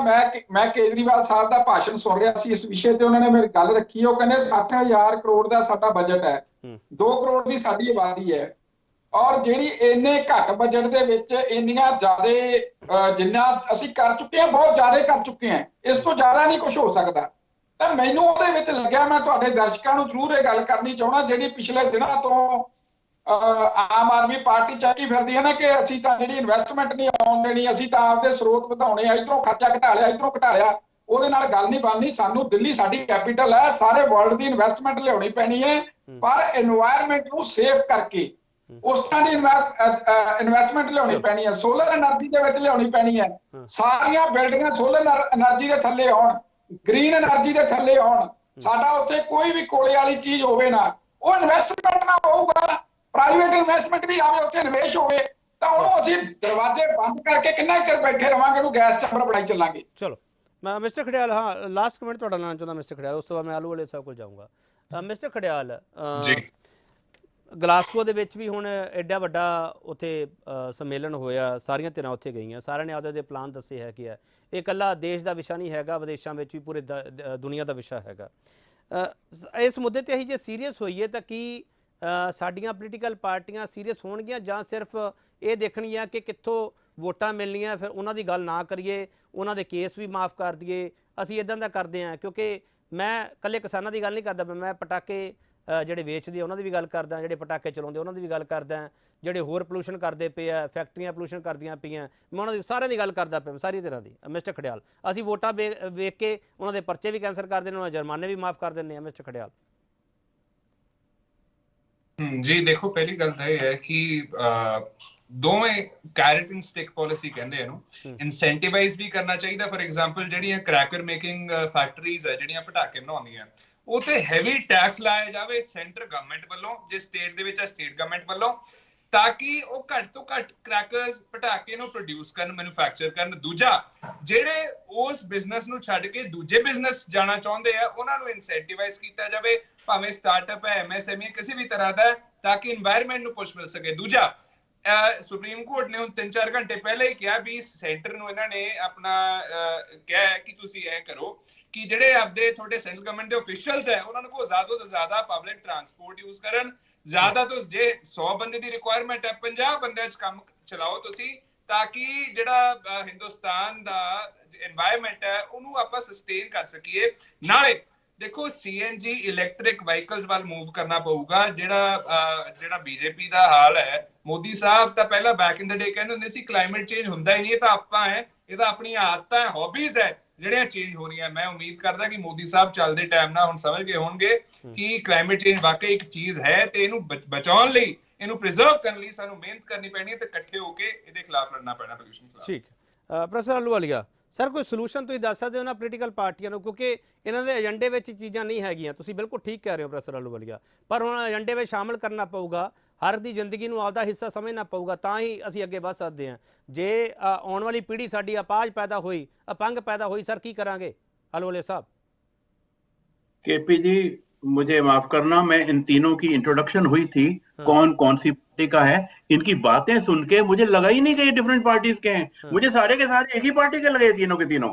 ਮੈਂ ਕੇਜਰੀਵਾਲ ਸਾਹਿਬ ਦਾ ਭਾਸ਼ਣ ਸੁਣ ਰਿਹਾ ਸੀ ਇਸ ਵਿਸ਼ੇ ਤੇ, ਉਹਨਾਂ ਨੇ ਮੇਰੀ ਗੱਲ ਰੱਖੀ, ਉਹ ਕਹਿੰਦੇ 60,000 ਕਰੋੜ ਦਾ ਸਾਡਾ ਬਜਟ ਹੈ, 2 ਕਰੋੜ ਦੀ ਸਾਡੀ ਆਬਾਦੀ ਹੈ, ਔਰ ਜਿਹੜੀ ਇੰਨੇ ਘੱਟ ਬਜਟ ਦੇ ਵਿੱਚ ਇੰਨੀਆਂ ਜ਼ਿਆਦਾ ਜਿੰਨਾ ਅਸੀਂ ਕਰ ਚੁੱਕੇ ਹਾਂ, ਬਹੁਤ ਜ਼ਿਆਦਾ ਕਰ ਚੁੱਕੇ ਹਾਂ, ਇਸ ਤੋਂ ਜ਼ਿਆਦਾ ਨਹੀਂ ਕੁਝ ਹੋ ਸਕਦਾ। ਤਾਂ ਮੈਨੂੰ ਉਹਦੇ ਵਿੱਚ ਲੱਗਿਆ, ਮੈਂ ਤੁਹਾਡੇ ਦਰਸ਼ਕਾਂ ਨੂੰ ਜ਼ਰੂਰ ਇਹ ਗੱਲ ਕਰਨੀ ਚਾਹੁੰਦਾ, ਜਿਹੜੀ ਪਿਛਲੇ ਦਿਨਾਂ ਤੋਂ ਆਮ ਆਦਮੀ ਪਾਰਟੀ ਚੱਕੀ ਫਿਰਦੀ ਹੈ ਨਾ ਕਿ ਅਸੀਂ ਤਾਂ ਜਿਹੜੀ ਇਨਵੈਸਟਮੈਂਟ ਨਹੀਂ ਆਉਣ ਦੇਣੀ, ਅਸੀਂ ਤਾਂ ਆਪਦੇ ਸਰੋਤ ਵਧਾਉਣੇ ਆ, ਇਧਰੋਂ ਖਰਚਾ ਘਟਾ ਲਿਆ, ਇਧਰੋਂ ਘਟਾ ਲਿਆ, ਉਹਦੇ ਨਾਲ ਗੱਲ ਨਹੀਂ ਬਣਨੀ। ਸਾਨੂੰ ਦਿੱਲੀ ਸਾਡੀ ਕੈਪੀਟਲ ਹੈ, ਸਾਰੇ ਵਰਲਡ ਦੀ ਇਨਵੈਸਟਮੈਂਟ ਲਿਆਉਣੀ ਪੈਣੀ ਹੈ, ਪਰ এনवायरमेंट ਨੂੰ ਸੇਵ ਕਰਕੇ ਉਸ ਤਰ੍ਹਾਂ ਦੀ ਇਨਵੈਸਟਮੈਂਟ ਲਿਆਉਣੀ ਪੈਣੀ ਹੈ। ਸੋਲਰ એનર્ਜੀ ਦੇ ਵਿੱਚ ਲਿਆਉਣੀ ਪੈਣੀ ਹੈ, ਸਾਰੀਆਂ ਬਿਲਡਿੰਗਾਂ ਸੋਲਰ એનર્ਜੀ ਦੇ ਥੱਲੇ ਆਉਣ, ਗ੍ਰੀਨ એનર્ਜੀ ਦੇ ਥੱਲੇ ਆਉਣ, ਸਾਡਾ ਉੱਥੇ ਕੋਈ ਵੀ ਕੋਲੇ ਵਾਲੀ ਚੀਜ਼ ਹੋਵੇ ਨਾ, ਉਹ ਇਨਵੈਸਟਮੈਂਟ ਨਾ ਹੋਊਗਾ, ਪ੍ਰਾਈਵੇਟ ਇਨਵੈਸਟਮੈਂਟ ਵੀ ਆਵੇ, ਉੱਥੇ ਨਿਵੇਸ਼ ਹੋਵੇ, ਤਾਂ ਉਹਨੂੰ ਅਸੀਂ ਦਰਵਾਜ਼ੇ ਬੰਦ ਕਰਕੇ ਕਿੰਨਾ ਚਿਰ ਬੈਠੇ ਰਵਾਂਗੇ, ਉਹਨੂੰ ਗੈਸ ਚੈਂਬਰ ਬਣਾਈ ਚੱਲਾਂਗੇ। ਚਲੋ ਮੈਂ ਮਿਸਟਰ ਖੜਿਆਲ, ਹਾਂ ਲਾਸਟ ਕਮੈਂਟ ਤੁਹਾਡਾ ਲੈਣਾ ਚਾਹੁੰਦਾ ਮਿਸਟਰ ਖੜਿਆਲ, ਉਸ ਤੋਂ ਬਾਅਦ ਮੈਂ ਆਲੂ ਵਾਲੇ ਸਾਹਿਬ ਕੋਲ ਜਾਊਂਗਾ। ਮਿਸਟਰ ਖੜਿਆਲ ਜੀ, ਗਲਾਸਗੋ ਦੇ ਵਿੱਚ ਵੀ ਹੁਣ ਐਡਾ ਵੱਡਾ ਉੱਥੇ ਸੰਮੇਲਨ ਹੋਇਆ, ਸਾਰੀਆਂ ਧਿਰਾਂ ਉੱਥੇ ਗਈਆਂ, ਸਾਰਿਆਂ ਨੇ ਆਪਦੇ ਦੇ ਪਲਾਨ ਦੱਸੇ ਹੈ ਕਿ ਇਹ ਇਕੱਲਾ ਦੇਸ਼ ਦਾ ਵਿਸ਼ਾ ਨਹੀਂ ਹੈਗਾ, ਵਿਦੇਸ਼ਾਂ ਵਿੱਚ ਵੀ ਪੂਰੇ ਦੁਨੀਆ ਦਾ ਵਿਸ਼ਾ ਹੈਗਾ। ਇਸ ਮੁੱਦੇ ਤੇ ਅਸੀਂ ਜੇ ਸੀਰੀਅਸ ਹੋਈਏ ਤਾਂ ਕੀ ਸਾਡੀਆਂ ਪੋਲੀਟੀਕਲ ਪਾਰਟੀਆਂ ਸੀਰੀਅਸ ਹੋਣਗੀਆਂ, ਜਾਂ ਸਿਰਫ ਇਹ ਦੇਖਣਗੀਆਂ ਕਿ ਕਿੱਥੋਂ ਵੋਟਾਂ ਮਿਲਣੀਆਂ, ਫਿਰ ਉਹਨਾਂ ਦੀ ਗੱਲ ਨਾ ਕਰੀਏ, ਉਹਨਾਂ ਦੇ ਕੇਸ ਵੀ ਮਾਫ ਕਰ ਦਈਏ, ਅਸੀਂ ਇਦਾਂ ਦਾ ਕਰਦੇ ਹਾਂ? ਕਿਉਂਕਿ ਮੈਂ ਇਕੱਲੇ ਕਿਸਾਨਾਂ ਦੀ ਗੱਲ ਨਹੀਂ ਕਰਦਾ, ਮੈਂ ਪਟਾਕੇ ਜਿਹੜੇ ਵੇਚਦੇ ਉਹਨਾਂ ਦੀ ਵੀ ਗੱਲ ਕਰਦਾ, ਜਿਹੜੇ ਪਟਾਕੇ ਚਲਾਉਂਦੇ ਉਹਨਾਂ ਦੀ ਵੀ ਗੱਲ ਕਰਦਾ, ਜਿਹੜੇ ਹੋਰ ਪੋਲੂਸ਼ਨ ਕਰਦੇ ਪਏ ਆ, ਫੈਕਟਰੀਆਂ ਪੋਲੂਸ਼ਨ ਕਰਦੀਆਂ ਪਈਆਂ, ਮੈਂ ਉਹਨਾਂ ਦੀ ਸਾਰਿਆਂ ਦੀ ਗੱਲ ਕਰਦਾ ਪਿਆ, ਸਾਰੀ ਤਰ੍ਹਾਂ ਦੀ। ਮਿਸਟਰ ਖੜਿਆਲ, ਅਸੀਂ ਵੋਟਾਂ ਵੇਖ ਕੇ ਉਹਨਾਂ ਦੇ ਪਰਚੇ ਵੀ ਕੈਂਸਲ ਕਰ ਦਿੰਦੇ, ਉਹਨਾਂ ਦੇ ਜੁਰਮਾਨੇ ਵੀ ਮਾਫ ਕਰ ਦਿੰਦੇ ਆ। ਮਿਸਟਰ ਖੜਿਆਲ ਜੀ ਦੇਖੋ, ਪਹਿਲੀ ਗੱਲ ਤਾਂ ਇਹ ਹੈ ਕਿ ਦੋਵੇਂ ਕੈਰਟ ਐਂਡ ਸਟਿਕ ਪਾਲਿਸੀ ਕਹਿੰਦੇ ਇਹਨੂੰ, ਇਨਸੈਂਟੀਵਾਈਜ਼ ਵੀ ਕਰਨਾ ਚਾਹੀਦਾ। ਫॉर ਐਗਜ਼ਾਮਪਲ ਜਿਹੜੀਆਂ ਕ੍ਰੈਕਰ ਮੇਕਿੰਗ ਫੈਕਟਰੀਜ਼ ਹੈ, ਜਿਹੜੀਆਂ ਪਟਾਕੇ ਬਣਾਉਂਦੀਆਂ, ਉਹ ਤੇ ਹੈਵੀ ਟੈਕਸ ਲਾਇਆ ਜਾਵੇ ਸੈਂਟਰ ਗਵਰਨਮੈਂਟ ਵੱਲੋਂ, ਜੇ ਸਟੇਟ ਦੇ ਵਿੱਚ ਹੈ ਸਟੇਟ ਗਵਰਨਮੈਂਟ ਵੱਲੋਂ, ਤਾਂ ਕਿ ਉਹ ਘੱਟ ਤੋਂ ਘੱਟ ਕ੍ਰੈਕਰਸ ਪਟਾਕੇ ਨੂੰ ਪ੍ਰੋਡਿਊਸ ਕਰਨ, ਮੈਨੂਫੈਕਚਰ ਕਰਨ। ਦੂਜਾ, ਜਿਹੜੇ ਉਸ ਬਿਜ਼ਨਸ ਨੂੰ ਛੱਡ ਕੇ ਦੂਜੇ ਬਿਜ਼ਨਸ ਜਾਣਾ ਚਾਹੁੰਦੇ ਆ, ਉਹਨਾਂ ਨੂੰ ਇਨਸੈਂਟੀਵਾਈਜ਼ ਕੀਤਾ ਜਾਵੇ, ਭਾਵੇਂ ਸਟਾਰਟਅਪ ਹੈ, ਐਮਐਸਐਮਈ, ਕਿਸੇ ਵੀ ਤਰ੍ਹਾਂ ਦਾ, ਤਾਂ ਕਿ এনवायरमेंट ਨੂੰ ਪੁਸ਼ ਮਿਲ ਸਕੇ। ਦੂਜਾ, ਸੁਪਰੀਮ ਕੋਰਟ ਨੇ ਹੁਣ 3-4 ਘੰਟੇ ਪਹਿਲਾਂ ਹੀ ਕਿਹਾ ਵੀ ਸੈਂਟਰ ਨੂੰ ਇਹਨਾਂ ਨੇ ਆਪਣਾ ਕਿਹਾ ਕਿ ਤੁਸੀਂ ਇਹ ਕਰੋ ਕਿ ਜਿਹੜੇ ਆਪਦੇ ਤੁਹਾਡੇ ਸੈਂਟਰਲ ਗਵਰਨਮੈਂਟ ਦੇ ਅਫੀਸ਼ੀਅਲਸ ਹੈ, ਉਹਨਾਂ ਨੂੰ ਕੋ ਜ਼ਿਆਦਾ ਤੋਂ ਜ਼ਿਆਦਾ ਪਬਲਿਕ ਟਰਾਂਸਪੋਰਟ ਯੂਜ਼ ਕਰਨ, ਜ਼ਿਆਦਾ ਤੋਂ ਜੇ 100 ਬੰਦੇ ਦੀ ਰਿਕੁਆਇਰਮੈਂਟ ਹੈ, 50 ਬੰਦਿਆਂ 'ਚ ਕੰਮ ਚਲਾਓ ਤੁਸੀਂ, ਤਾਂ ਕਿ ਜਿਹੜਾ ਹਿੰਦੁਸਤਾਨ ਦਾ এনवायरमेंट ਹੈ ਉਹਨੂੰ ਆਪਾਂ ਸਸਟੇਨ ਕਰ ਸਕੀਏ। ਨਾਲੇ ਦੇਖੋ, ਸੀਐਨਜੀ ਇਲੈਕਟ੍ਰਿਕ ਵਹੀਕਲਸ ਵੱਲ ਮੂਵ ਕਰਨਾ ਪਊਗਾ। ਜਿਹੜਾ ਬੀਜੇਪੀ ਦਾ ਹਾਲ ਹੈ, ਮੋਦੀ ਸਾਹਿਬ ਤਾਂ ਪਹਿਲਾਂ ਬੈਕ ਇਨ ਦ ਡੇ ਕਹਿੰਦੇ ਹੁੰਦੇ ਸੀ ਕਲਾਈਮੇਟ ਚੇਂਜ ਹੁੰਦਾ ਹੀ ਨਹੀਂ, ਇਹ ਤਾਂ ਆਪਾਂ ਹੈ, ਇਹ ਤਾਂ ਆਪਣੀਆਂ ਆਦਤਾਂ, ਹੌਬੀਜ਼ ਹੈ ਜਿਹੜੀਆਂ ਚੇਂਜ ਹੋਣੀਆਂ। ਮੈਂ ਉਮੀਦ ਕਰਦਾ ਕਿ ਮੋਦੀ ਸਾਹਿਬ ਚੱਲਦੇ ਟਾਈਮ ਨਾਲ ਹੁਣ ਸਮਝ ਗਏ ਹੋਣਗੇ ਕਿ ਕਲਾਈਮੇਟ ਚੇਂਜ ਵਾਕਈ ਇੱਕ ਚੀਜ਼ ਹੈ, ਤੇ ਇਹਨੂੰ ਬਚਾਉਣ ਲਈ, ਇਹਨੂੰ ਪ੍ਰੀਜ਼ਰਵ ਕਰਨ ਲਈ ਸਾਨੂੰ ਮਿਹਨਤ ਕਰਨੀ ਪੈਣੀ ਹੈ, ਤੇ ਇਕੱਠੇ ਹੋ ਕੇ ਇਹਦੇ ਖਿਲਾਫ ਲੜਨਾ ਪੈਣਾ, ਪੋਲੂਸ਼ਨ ਖਿਲਾਫ। ਠੀਕ ਹੈ। ਪ੍ਰੋਫੈਸਰ ਆਹਲੂਵਾਲੀਆ ਸਰ, ਕੋਈ ਸੋਲੂਸ਼ਨ ਤੁਸੀਂ ਦੱਸ ਸਕਦੇ ਹੋ ਨਾ ਪੋਲੀਟੀਕਲ ਪਾਰਟੀਆਂ ਨੂੰ, ਕਿਉਂਕਿ ਇਹਨਾਂ ਦੇ ਏਜੰਡੇ ਵਿੱਚ ਚੀਜ਼ਾਂ ਨਹੀਂ ਹੈਗੀਆਂ, ਤੁਸੀਂ ਬਿਲਕੁਲ ਠੀਕ ਕਹਿ ਰਹੇ ਹੋ ਪ੍ਰੋਫੈਸਰ ਆਹਲੂਵਾਲੀਆ, ਪਰ ਹੁਣ ਏਜੰਡੇ ਵਿੱਚ ਸ਼ਾਮਲ ਕਰਨਾ ਪਊਗਾ, ਹਰ ਦੀ ਜ਼ਿੰਦਗੀ ਨੂੰ ਆਪਦਾ ਹਿੱਸਾ ਸਮਝਣਾ ਪਊਗਾ, ਤਾਂ ਹੀ ਅਸੀਂ ਅੱਗੇ ਵਧ ਸਕਦੇ ਹਾਂ। ਜੇ ਆਉਣ ਵਾਲੀ ਪੀੜ੍ਹੀ ਸਾਡੀ ਅਪਾਹਜ ਪੈਦਾ ਹੋਈ, ਅਪੰਗ पैदा हुई, सर की करांगे? आलूवालिया साहब। केपी जी, मुझे माफ करना, मैं इन तीनों की इंट्रोडक्शन हुई थी, कौन कौन सी पार्टी का है, इनकी बातें सुन के मुझे लगा ही नहीं कि ये डिफरेंट पार्टीज के हैं, मुझे सारे के सारे एक ही पार्टी के लगे, तीनों के तीनों।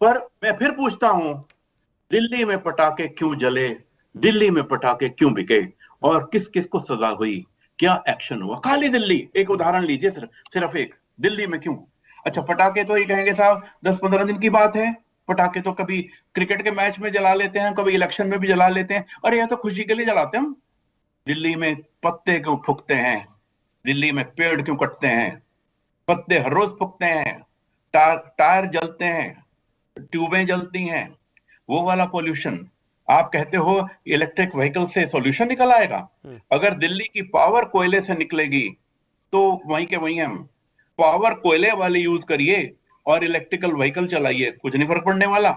पर मैं फिर पूछता हूं, दिल्ली में पटाखे क्यों जले, दिल्ली में पटाखे क्यों बिके, और किस किस को सजा हुई, क्या एक्शन हुआ? खाली दिल्ली, एक उदाहरण लीजिए, सिर्फ एक, दिल्ली में क्यों? अच्छा, पटाखे तो ये कहेंगे साहब 10-15 दिन की बात है, पटाखे तो कभी क्रिकेट के मैच में जला लेते हैं, कभी इलेक्शन में भी जला लेते हैं, अरे यह तो खुशी के लिए जलाते हैं हम। दिल्ली में पत्ते क्यों फूकते हैं, दिल्ली में पेड़ क्यों कटते हैं, पत्ते हर रोज फूकते हैं, टायर जलते हैं, ट्यूबें जलती हैं, वो वाला पोल्यूशन। आप कहते हो इलेक्ट्रिक व्हीकल से सॉल्यूशन निकल आएगा? अगर दिल्ली की पावर कोयले से निकलेगी तो वहीं के वहीं हम पावर कोयले वाले यूज करिए और इलेक्ट्रिकल व्हीकल चलाइए, कुछ नहीं फर्क पड़ने वाला।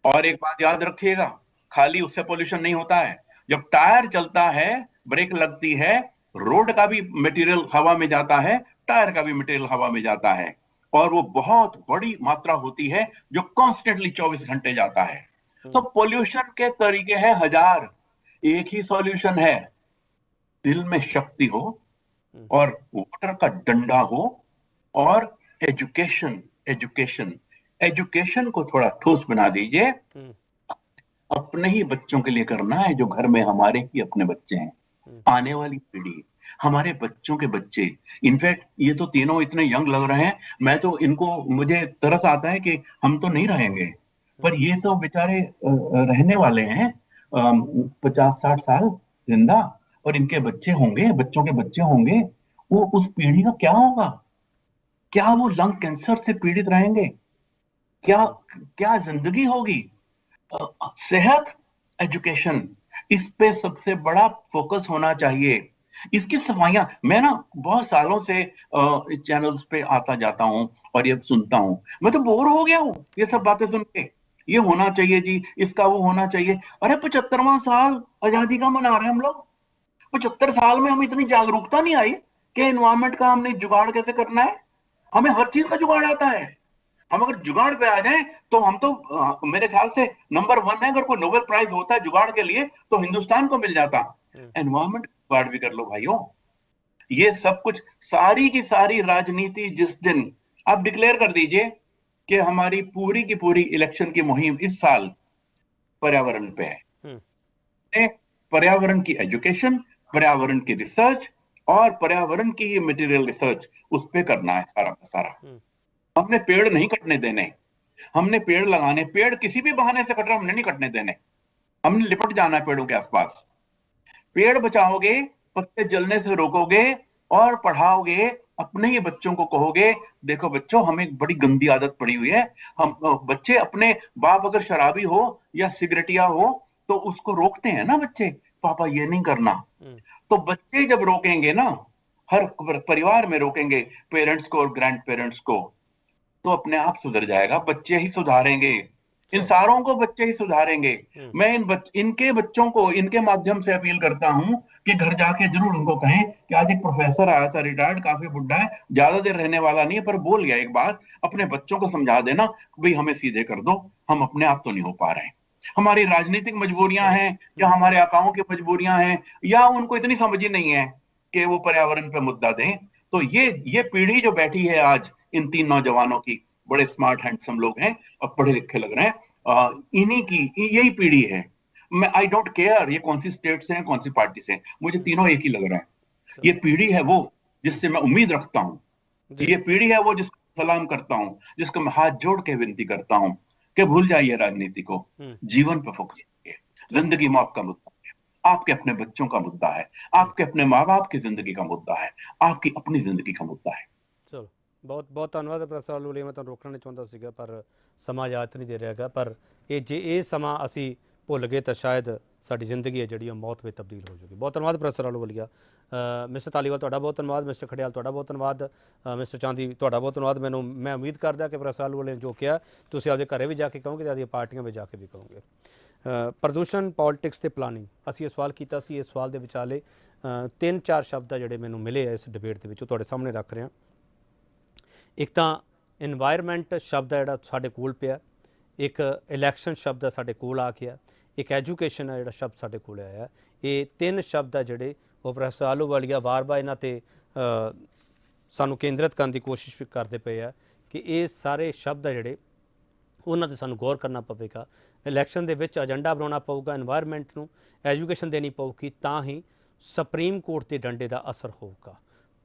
और एक बात याद रखिएगा, खाली उससे पोल्यूशन नहीं होता है, जब टायर चलता है, ब्रेक लगती है, रोड का भी मटेरियल हवा में जाता है, टायर का भी मटेरियल हवा में जाता है, और वो बहुत बड़ी मात्रा होती है जो कॉन्स्टेंटली 24 घंटे जाता है। तो पोल्यूशन के तरीके हैं 1000, एक ही सॉल्यूशन है, दिल में शक्ति हो और वोटर का डंडा हो, और एजुकेशन को थोड़ा ठोस बना दीजिए। अपने ही बच्चों के लिए करना है, जो घर में हमारे ही अपने बच्चे हैं, आने वाली पीढ़ी, हमारे बच्चों के बच्चे। इनफैक्ट ये तो तीनों इतने यंग लग रहे हैं, मैं तो इनको, मुझे तरस आता है कि हम तो नहीं रहेंगे, पर ये तो बेचारे रहने वाले हैं 50-60 साल जिंदा, और इनके बच्चे होंगे, बच्चों के बच्चे होंगे, वो उस पीढ़ी का क्या होगा? क्या वो लंग कैंसर से पीड़ित रहेंगे? क्या जिंदगी होगी? सेहत, एजुकेशन, इस पे सबसे बड़ा फोकस होना चाहिए। इसकी सफाइयां, मैं ना बहुत सालों से चैनल्स पे आता जाता हूं और ये सुनता हूं, मैं तो बोर हो गया हूं ये सब बातें सुन के। ये होना चाहिए जी, इसका वो होना चाहिए। अरे 75वां साल आजादी का मना रहे हैं हम लोग। 75 साल में हम इतनी जागरूकता नहीं आई कि एनवायरमेंट का हमने जुगाड़ कैसे करना है। हमें हर चीज का जुगाड़ आता है। हम अगर जुगाड़ पे आ जाएं तो हम तो मेरे ख्याल से नंबर 1 है। अगर कोई नोबेल प्राइज होता है जुगाड़ के लिए तो हिंदुस्तान को मिल जाता। एनवायरमेंट जुगाड़ भी कर लो भाइयों। ये सब कुछ सारी की सारी राजनीति जिस दिन आप डिक्लेयर कर दीजिए कि हमारी पूरी की पूरी इलेक्शन की मुहिम इस साल पर्यावरण पे है, पर्यावरण की एजुकेशन, पर्यावरण की रिसर्च और पर्यावरण की ही मटेरियल रिसर्च, उस पे करना है सारा का सारा। हमने पेड़ नहीं कटने देने, हमने पेड़ लगाने। पेड़ किसी भी बहाने से कट रहे हमने नहीं कटने देने, हमने लिपट जाना है पेड़ों के आसपास। पेड़ बचाओगे, पत्ते जलने से रोकोगे और पढ़ाओगे, अपने ही बच्चों को कहोगे देखो बच्चों हमें एक बड़ी गंदी आदत पड़ी हुई है। हम बच्चे अपने बाप अगर शराबी हो या सिगरेटिया हो तो उसको रोकते हैं ना बच्चे, पापा ये नहीं करना। तो बच्चे जब रोकेंगे ना, हर परिवार में रोकेंगे पेरेंट्स को और ग्रैंड पेरेंट्स को, तो अपने आप सुधर जाएगा। बच्चे ही सुधारेंगे, इन सारों को बच्चे ही सुधारेंगे। मैं इनके बच्चों को इनके माध्यम से अपील करता हूं कि घर जाके जरूर उनको कहें कि आज एक प्रोफेसर आया था रिटायर्ड, काफी बुढ़ा है, ज्यादा देर रहने वाला नहीं है, पर बोल गया एक बात, अपने बच्चों को समझा देना भाई हमें सीधे कर दो, हम अपने आप तो नहीं हो पा रहे हैं। हमारी राजनीतिक मजबूरियां हैं या हमारे आकाओं की मजबूरियां हैं या उनको इतनी समझ ही नहीं है कि वो पर्यावरण पे मुद्दा दें। तो ये पीढ़ी जो बैठी है आज, इन 3 नौजवानों की, बड़े स्मार्ट हैंडसम लोग हैं और पढ़े लिखे लग रहे हैं, इन्हीं की यही पीढ़ी है। मैं आई डोंट केयर ये कौन सी स्टेट से हैं, कौन सी पार्टी से हैं, मुझे तीनों एक ही लग रहे हैं। ये पीढ़ी है वो जिससे मैं उम्मीद रखता हूँ, ये पीढ़ी है वो जिसको सलाम करता हूँ, जिसको मैं हाथ जोड़ के विनती करता हूँ कि भूल जाइए राजनीति को, जीवन पर फोकस करिए। जिंदगी मौत का मुद्दा है, आपके अपने बच्चों का मुद्दा है, आपके अपने माँ बाप की जिंदगी का मुद्दा है, आपकी अपनी जिंदगी का मुद्दा है। चलो बहुत बहुत धन्यवाद प्रोफेसर आलूवालिया। मैं ਤੁਹਾਨੂੰ ਰੋਕਣਾ ਨਹੀਂ ਚਾਹੁੰਦਾ ਸੀਗਾ ਪਰ ਸਮਾਂ ਇਜਾਜ਼ਤ ਨਹੀਂ ਦੇ ਰਿਹਾਗਾ, ਪਰ ਇਹ ਸਮਾਂ ਅਸੀਂ ਭੁੱਲ ਗਏ ਤਾਂ ਸ਼ਾਇਦ ਸਾਡੀ ਜ਼ਿੰਦਗੀ ਹੈ ਜਿਹੜੀ ਉਹ ਮੌਤ ਵਿੱਚ ਤਬਦੀਲ ਹੋ ਜਾਊਗੀ। ਬਹੁਤ ਧੰਨਵਾਦ ਪ੍ਰੋਫੈਸਰ ਆਲੂਵਾਲੀਆ। ਮਿਸਟਰ ਧਾਲੀਵਾਲ ਤੁਹਾਡਾ ਬਹੁਤ ਧੰਨਵਾਦ, ਮਿਸਟਰ ਖੜਿਆਲ ਤੁਹਾਡਾ ਬਹੁਤ ਧੰਨਵਾਦ, ਮਿਸਟਰ ਚਾਂਦੀ ਤੁਹਾਡਾ ਬਹੁਤ ਧੰਨਵਾਦ। ਮੈਂ ਉਮੀਦ ਕਰਦਾ ਕਿ ਪ੍ਰੋਫੈਸਰ ਆਲੂਵਾਲੀਆ ਨੇ ਜੋ ਕਿਹਾ ਤੁਸੀਂ ਆਪਦੇ ਘਰੇ ਵੀ ਜਾ ਕੇ ਕਹੋਗੇ ਤੇ ਆਪਦੀਆਂ ਪਾਰਟੀਆਂ ਵਿੱਚ ਜਾ ਕੇ ਵੀ ਕਹੋਗੇ। ਪ੍ਰਦੂਸ਼ਣ, ਪੋਲਿਟਿਕਸ ਤੇ ਪਲਾਨਿੰਗ, ਅਸੀਂ ਇਹ ਸਵਾਲ ਕੀਤਾ ਸੀ। ਇਸ ਸਵਾਲ ਦੇ ਵਿਚਾਲੇ 3-4 ਸ਼ਬਦ ਆ ਜਿਹੜੇ ਮੈਨੂੰ ਮਿਲੇ ਆ ਇਸ ਡਿਬੇਟ ਦੇ ਵਿੱਚ, ਉਹ ਤੁਹਾਡੇ ਸਾਹਮਣੇ ਰੱਖ ਰਿਹਾ। ਇੱਕ ਤਾਂ ਇਨਵਾਇਰਮੈਂਟ ਸ਼ਬਦ ਹੈ ਜਿਹੜਾ ਸਾਡੇ ਕੋਲ ਪਿਆ, ਇੱਕ ਇਲੈਕਸ਼ਨ ਸ਼ਬਦ ਸਾਡੇ ਕੋਲ ਆ ਗਿਆ, ਇੱਕ ਐਜੂਕੇਸ਼ਨ ਹੈ ਜਿਹੜਾ ਸ਼ਬਦ ਸਾਡੇ ਕੋਲ ਆਇਆ। ਇਹ 3 ਸ਼ਬਦ ਆ ਜਿਹੜੇ ਉਹ ਪ੍ਰੋਫੈਸਰ ਆਲੂਵਾਲੀਆ ਵਾਰ-ਵਾਰ ਇਹਨਾਂ 'ਤੇ ਸਾਨੂੰ ਕੇਂਦਰਿਤ ਕਰਨ ਦੀ ਕੋਸ਼ਿਸ਼ ਕਰਦੇ ਪਏ ਆ ਕਿ ਇਹ ਸਾਰੇ ਸ਼ਬਦ ਆ ਜਿਹੜੇ ਉਹਨਾਂ 'ਤੇ ਸਾਨੂੰ ਗੌਰ ਕਰਨਾ ਪਵੇਗਾ। ਇਲੈਕਸ਼ਨ ਦੇ ਵਿੱਚ ਏਜੰਡਾ ਬਣਾਉਣਾ ਪਊਗਾ, ਇਨਵਾਇਰਮੈਂਟ ਨੂੰ ਐਜੂਕੇਸ਼ਨ ਦੇਣੀ ਪਊਗੀ, ਤਾਂ ਹੀ ਸੁਪਰੀਮ ਕੋਰਟ ਦੇ ਡੰਡੇ ਦਾ ਅਸਰ ਹੋਊਗਾ।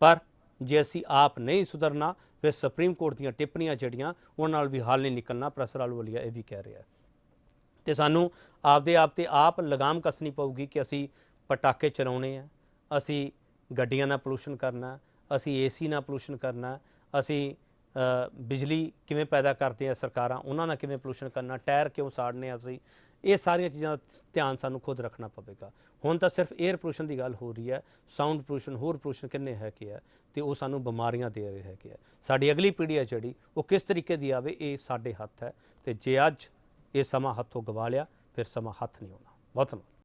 ਪਰ ਜੇ ਅਸੀਂ ਆਪ ਨਹੀਂ ਸੁਧਰਨਾ ਫਿਰ ਸੁਪਰੀਮ ਕੋਰਟ ਦੀਆਂ ਟਿੱਪਣੀਆਂ ਜਿਹੜੀਆਂ ਉਹਨਾਂ ਨਾਲ ਵੀ ਹੱਲ ਨਹੀਂ ਨਿਕਲਣਾ। ਪ੍ਰੋਫੈਸਰ ਆਲੂਵਾਲੀਆ ਇਹ ਵੀ ਕਹਿ ਰਿਹਾ ਅਤੇ ਸਾਨੂੰ ਆਪਦੇ ਆਪ 'ਤੇ ਆਪ ਲਗਾਮ ਕੱਸਣੀ ਪਊਗੀ ਕਿ ਅਸੀਂ ਪਟਾਕੇ ਚਲਾਉਣੇ ਆ, ਅਸੀਂ ਗੱਡੀਆਂ ਨਾਲ ਪੋਲੂਸ਼ਨ ਕਰਨਾ, ਅਸੀਂ ਏਸੀ ਨਾਲ ਪੋਲੂਸ਼ਨ ਕਰਨਾ, ਅਸੀਂ ਬਿਜਲੀ ਕਿਵੇਂ ਪੈਦਾ ਕਰਦੇ ਆ ਸਰਕਾਰਾਂ ਉਹਨਾਂ ਨਾਲ ਕਿਵੇਂ ਪੋਲੂਸ਼ਨ ਕਰਨਾ, ਟਾਇਰ ਕਿਉਂ ਸਾੜਨੇ ਆ ਅਸੀਂ, ਇਹ ਸਾਰੀਆਂ ਚੀਜ਼ਾਂ ਦਾ ਧਿਆਨ ਸਾਨੂੰ ਖੁਦ ਰੱਖਣਾ ਪਵੇਗਾ। ਹੁਣ ਤਾਂ ਸਿਰਫ 에ਅਰ ਪੋਲੂਸ਼ਨ ਦੀ ਗੱਲ ਹੋ ਰਹੀ ਹੈ, ਸਾਊਂਡ ਪੋਲੂਸ਼ਨ, ਹੋਰ ਪੋਲੂਸ਼ਨ ਕਿੰਨੇ ਹੈਗੇ ਆ ਅਤੇ ਉਹ ਸਾਨੂੰ ਬਿਮਾਰੀਆਂ ਦੇ ਰਹੇ ਹੈਗੇ ਆ। ਸਾਡੀ ਅਗਲੀ ਪੀੜ੍ਹੀ ਹੈ ਜਿਹੜੀ ਉਹ ਕਿਸ ਤਰੀਕੇ ਦੀ ਆਵੇ ਇਹ ਸਾਡੇ ਹੱਥ ਹੈ, ਅਤੇ ਜੇ ਅੱਜ ਇਹ ਸਮਾਂ ਹੱਥੋਂ ਗਵਾ ਲਿਆ ਫਿਰ ਸਮਾਂ ਹੱਥ ਨਹੀਂ ਆਉਣਾ। ਬਹੁਤ ਧੰਨਵਾਦ।